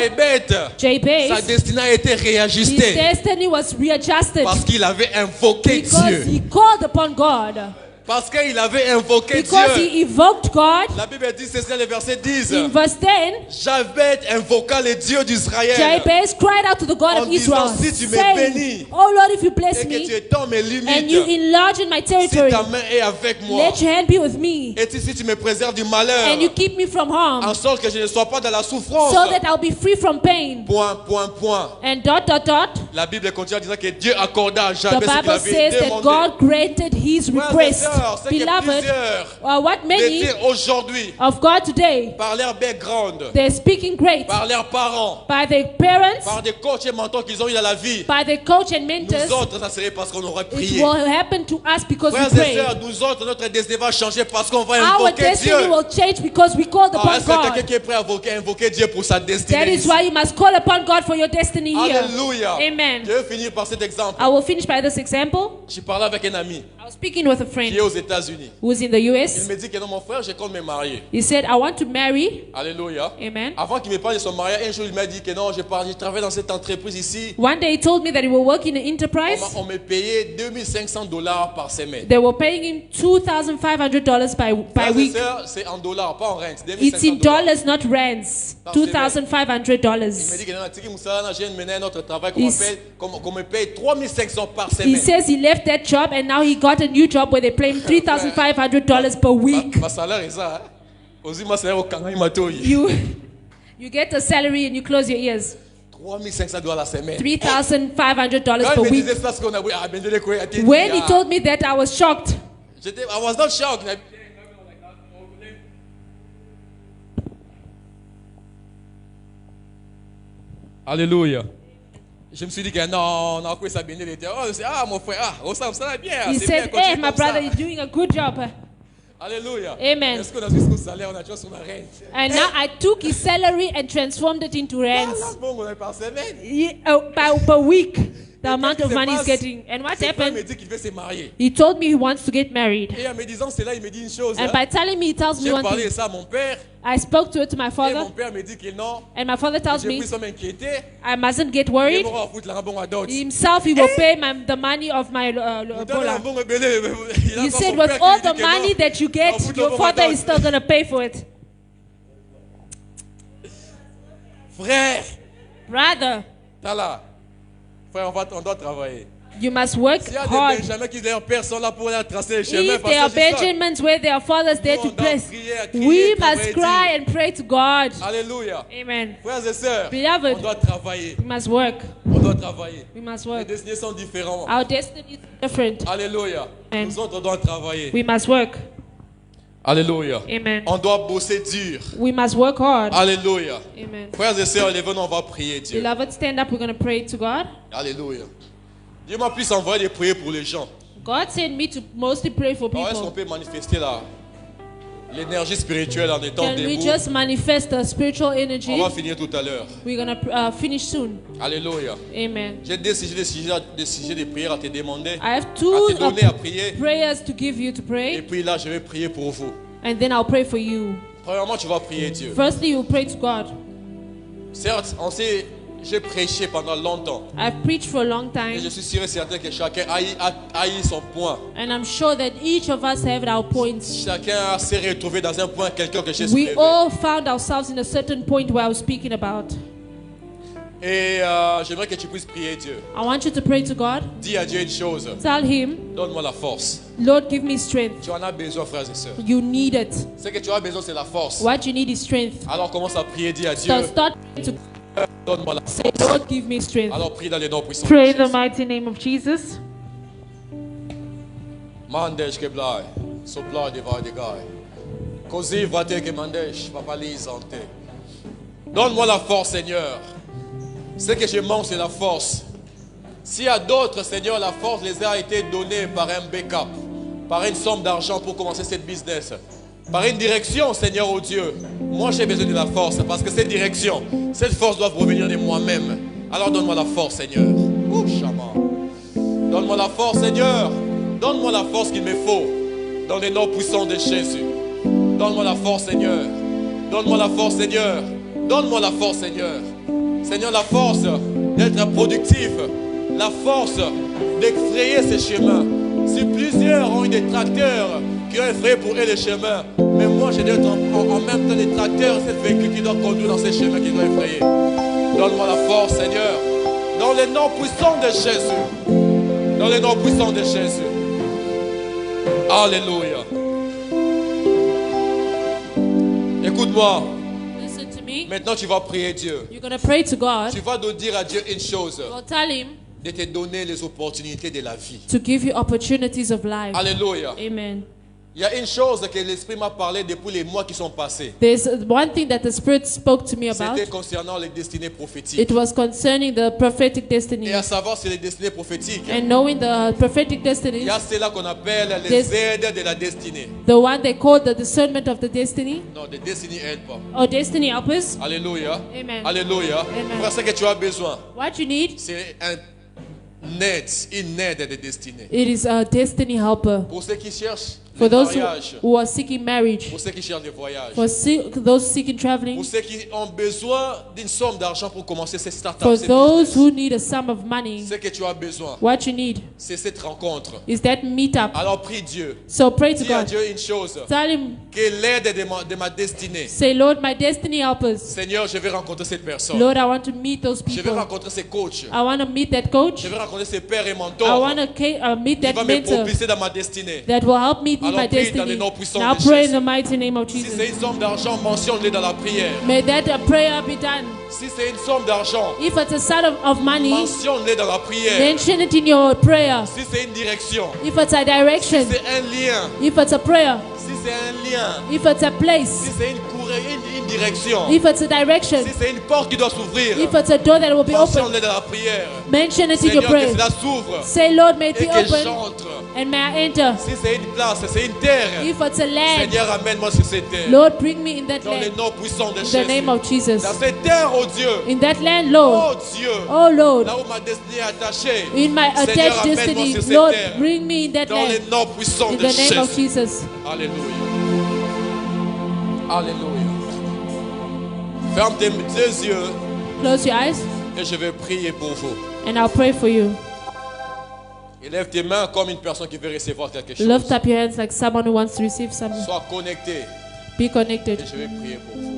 Jabez, sa destinée a été réajustée. His destiny was readjusted. Parce qu'il avait invoqué Dieu. Because he called upon God. Parce qu'il avait invoqué Because Dieu. He invoked God. La Bible dit, c'est ça le verset 10. In verse 10, Jabez invoqua le Dieu d'Israël. Jabez cried out to the God of Israel, si tu me bénis, oh Lord, if you bless et me, que tu étends mes limites, and you enlarge in my territory, si ta main est avec moi, let your hand be with me, et si tu me préserves du malheur, and you keep me from harm, en sorte que je ne sois pas dans la souffrance, so that I'll be free from pain. Point. And ... La Bible continue en disant que Dieu accorda à Jabez ce qu'il avait demandé. The Bible says that God granted his request. Beloved, what many of God today, par leur background, they're speaking great, par leurs parents, by their parents, par des coachs et mentors qu'ils ont eu dans la vie, by the coach and mentors. Nous autres, ça serait parce qu'on aurait prié. It will happen to us because Frères we pray. et sœurs, nous autres, notre destinée va changer parce qu'on va Our invoquer destiny Dieu. will change because we call upon Est-ce que quelqu'un God. qui est prêt à invoquer Dieu pour sa destinée? That is why you must call upon God for your destiny here. Alléluia. Amen. Je vais finir par cet exemple. I will finish by this example. Je parlais avec un ami. I was speaking with a friend. Qui est aux États-Unis. Who's in the US. Il me dit que non, mon frère, je compte me marier. He said, I want to marry. Alléluia. Amen. Avant qu'il me parle de son mariage, un jour il m'a dit que non, je travaille dans cette entreprise ici. One day he told me that he will work in an enterprise. On me payait $2,500 par semaine. They were paying him $2,500 by week. C'est en dollars, pas en rents. It's in dollars, not rents. $2,500. Il me dit que non, j'ai mené un autre travail qu'on me paye $3,500 par semaine. He says he left that job and now he got a new job where they pay him $3,500 per week. Ma salaire est ça. Aussi ma salaire au Canada matoyi. You get a salary and you close your ears. $3,500 la semaine. $3,500 per week. When he told me that, I was shocked. I was not shocked. Alléluia. Je me suis dit que non, on a quoi ça bien il était. Oh, ah mon frère, oh ça va bien. He said, "Hey, my brother, you're doing a good job." Alléluia. Amen. Est-ce qu'on a vu son salaire, on a déjà son rent. And now I took his salary and transformed it into rent. Par semaine. Per week. The amount of money he's getting. And what happened? He told me he wants to get married. And by telling me, he tells me one thing. I spoke to it to my father. And my father tells me I mustn't get worried. Himself, he will pay the money of my Ebola. He said, with all the money that you get, your father is still going to pay for it. Frère. Brother. On doit travailler. You must work hard. If there are Benjamins where there are fathers there to bless, we must cry and pray to God. Alléluia. Amen. Frères et sœurs, beloved, on doit travailler. We must work. On doit travailler. We must work. Les destinies sont différentes. Our destiny is different. Alléluia. Nous autres, on doit travailler. We must work. Alléluia. Amen. On doit bosser dur. We must work hard. Alléluia. Amen. Frères et sœurs, levez-nous, on va prier Dieu. Beloved, stand up. We're going to pray to God. Alléluia. Dieu m'a plus envoyé de prier pour les gens. God sent me to mostly pray for people. Est-ce qu'on peut manifester l'énergie spirituelle en étant debout? Can we just manifest the spiritual energy? On va finir tout à l'heure. We're going to finish soon. Alléluia. Amen. J'ai des sujets de prière à te demander. I have two à prier. Prayers to give you to pray. Et puis là, je vais prier pour vous. And then I'll pray for you. Premièrement, tu vas prier Dieu. Firstly, you pray to God. Certes, j'ai prêché pendant longtemps. I've preached for a long time. Et je suis sûr et certain que chacun a eu son point. And I'm sure that each of us have our points. Chacun s'est retrouvé dans un point quelqu'un que j'ai soulevé. We all found ourselves in a certain point where I was speaking about. Et j'aimerais que tu puisses prier Dieu. I want you to pray to God. Dis à Dieu une chose. Tell him. Donne-moi la force. Lord, give me strength. Tu en as besoin, frères et sœurs. You need it. Ce que tu as besoin, c'est la force. What you need is strength. Alors commence à prier, dis à Dieu. So start to donne-moi la force. Say, Lord, give me strength. Alors prie dans les noms puissants. Pray in the mighty name of Jesus. Mandesh keblai, sopla devant des gars. Così vate que mandesh, papa lisante. Donne-moi la force, Seigneur. Ce que je manque, c'est la force. S'il y a d'autres, Seigneur, la force les a été donnée par un backup, par une somme d'argent pour commencer cette business, par une direction, Seigneur, oh Dieu. Moi, j'ai besoin de la force parce que cette direction, cette force doit provenir de moi-même. Alors donne-moi la force, Seigneur. Oh, chaman. Donne-moi la force, Seigneur. Donne-moi la force qu'il me faut dans les noms puissants de Jésus. Donne-moi la force, Seigneur. Donne-moi la force, Seigneur. Donne-moi la force, Seigneur. Seigneur, la force d'être productif, la force d'effrayer ces chemins. Si plusieurs ont eu des tracteurs qui ont effrayé pour eux les chemins, mais moi je dois être en même temps des tracteurs, cette véhicule qui doit conduire dans ces chemins qui doit effrayer. Donne-moi la force, Seigneur, dans les noms puissants de Jésus. Dans les noms puissants de Jésus. Alléluia. Écoute-moi. Maintenant, tu vas prier Dieu. You're going to pray to God. Tu vas dire à Dieu une chose. You'll tell him de te donner les opportunités de la vie. To give you opportunities of life. Alléluia. Amen. Il y a une chose que l'Esprit m'a parlé depuis les mois qui sont passés. There's one thing that the Spirit spoke to me about. C'était concernant les destinées prophétiques. It was concerning the prophetic destiny. Et à savoir c'est les destinées prophétiques. And knowing the prophetic destiny. Il y a cela qu'on appelle les aides de la destinée. The one they call the discernment of the destiny. Non, the destiny helper. Or destiny helpers. Alléluia. Amen. Alléluia. Amen. Pour ce que tu as besoin. What you need. C'est une aide de destinée. It is a destiny helper. Pour ceux qui cherchent for le those mariage, who are seeking marriage, pour ceux qui cherchent le voyage, for those seeking traveling, pour ceux qui ont besoin d'une somme d'argent pour commencer ces startups, for those who need a sum of money. Ce que tu as besoin, what you need, c'est cette rencontre. Is that meetup. Alors prie Dieu. So pray to Dis à God. Dieu une chose. Tell him. Que l'aide de ma destinée. Say, Lord, my destiny helpers. Seigneur, je vais rencontrer cette personne. Lord, I want to meet those people. Je vais rencontrer ces coachs. I want to meet that coach. Je vais rencontrer ces pères et mentors. I want to meet that mentor. Qui va me propulser dans ma destinée. That will help me in my destiny. Now pray in the mighty name of Jesus. Si c'est une somme d'argent, mentionne-le dans la prière. May that prayer be done. Si c'est une somme d'argent, if it's a sum of money, mentionne-le dans la prière. Mention it in your prayer. Si c'est une direction, if it's a direction, si c'est un lien, if it's a prayer, si c'est un lien, if it's a place, si c'est une direction, if it's a direction, si c'est une porte qui doit s'ouvrir, if it's a door that will be open, mentionne-le dans la prière. Mention it Seigneur, in your prayer. Que cela s'ouvre. Say, Lord, may it be open. J'entre. And may I enter. Si c'est une place, c'est une terre. If it's a land, Seigneur, amène-moi sur cette terre. Lord, bring me in that dans land. Le nom puissant de in Jésus. the name of Jesus. Dans cette terre, oh Dieu. In that land, Lord. Oh Dieu. Oh Lord. Là où ma destinée est attachée. In my attached destiny, Lord, bring me in that dans land. Le nom puissant in de the name Jésus. of Jesus. Alléluia. Alléluia. Ferme tes deux yeux. Close your eyes. Et je vais prier pour vous. And I'll pray for you. Lève tes mains comme une personne qui veut recevoir quelque chose. Lift up your hands like someone who wants to receive something. Sois connecté. Be connected. Et je vais prier pour vous.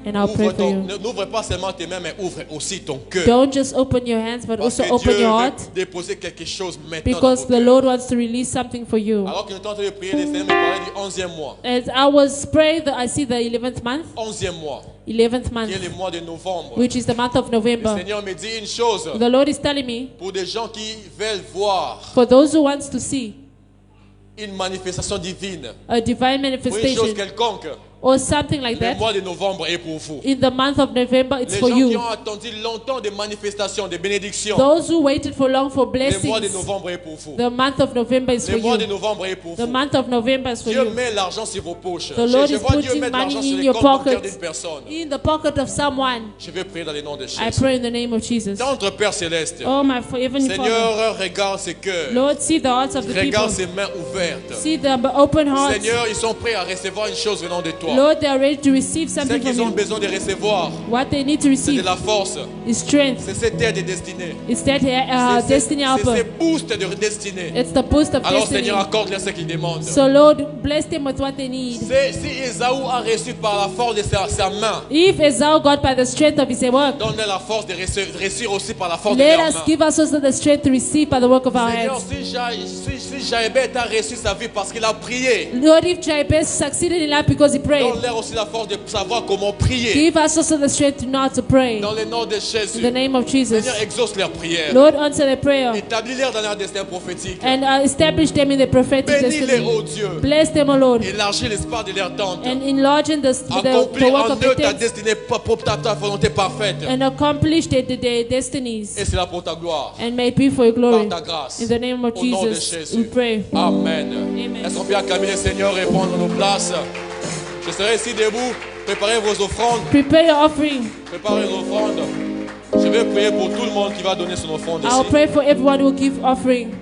And I'll pray for you. N'ouvre pas seulement tes mains, mais ouvre aussi ton cœur. Don't just open your hands, but also open your heart. Déposer quelque chose maintenant. Because the Lord wants to release something for you. Alors que nous tentons de prier, le Seigneur me parlait du 11e mois. As I was praying, I see the 11th month. 11e mois. 11th month. Qui est le mois de novembre. Which is the month of November. Le Seigneur me dit une chose. The Lord is telling me. Pour des gens qui veulent voir. For those who wants to see. Une manifestation divine. A divine manifestation. Une chose quelconque. Or something like that. Le mois de novembre est pour vous. In the month of November, it's for you. Les gens qui ont attendu longtemps de manifestations, de bénédictions. Those who waited for long for blessings. Le mois de novembre est pour vous. The month of November is for you. Le mois de novembre est pour vous. The month of November is for you. Dieu met l'argent sur vos poches. The Lord je is vois Dieu putting mettre l'argent money sur in les your comptes bancaires pocket. d'une personne. In the pocket of someone. Je vais prier dans le nom de Jésus. I pray in the name of Jesus. Notre Père céleste. Oh my heavenly Seigneur, Father. Regarde ses cœurs. Lord, see the hearts of the people. Regarde ses mains ouvertes. See the open hearts. Seigneur, ils sont prêts à recevoir une chose venant de toi. Lord, they are ready to receive Ce something qu'ils from ont you. besoin de recevoir, What they need to c'est receive de la force. is strength. C'est cette aide de destinée. It's that destiny C'est ces helper. boosts de destinée. It's the boost of Alors destiny. Seigneur, accorde-leur ce qu'ils demandent. So Lord, bless them with what they need. Si Ésaü a reçu par la force de sa main, If Esau got by the strength of his work, donne-leur la force de réussir aussi par la force de let leur us main. give us also the strength to receive by the work of our Seigneur, hands. si Jaébet a reçu sa vie parce qu'il a prié, Lord, if Jabez succeeded in life because he prayed, donne-leur aussi la force de savoir comment prier. give us also the strength to know how to pray. Dans le nom de Jésus. In the name of Jesus. Seigneur, exauce leurs prières. Lord, answer their prayer. Établis-les dans leur destin prophétique. And establish them in the prophetic Bénis-les, destiny. oh Dieu. Bless them, O Lord. Élargis l'espace de leur tente. And enlarge in the Accomplis work en of eux the ta tent. destinée pour ta volonté parfaite. And accomplish their destinies. Et c'est là pour ta gloire. And may it be for your glory. Par ta grâce. In the name of Au nom de Jesus, Jésus. we pray. Amen. Amen. Est-ce qu'on peut acclamer le Seigneur et prendre nos places? Je serai ici debout. Préparez vos offrandes. Prepare your offering. Préparez vos offrandes. Je vais prier pour tout le monde qui va donner son offrande I'll ici. pray for everyone who will give offering.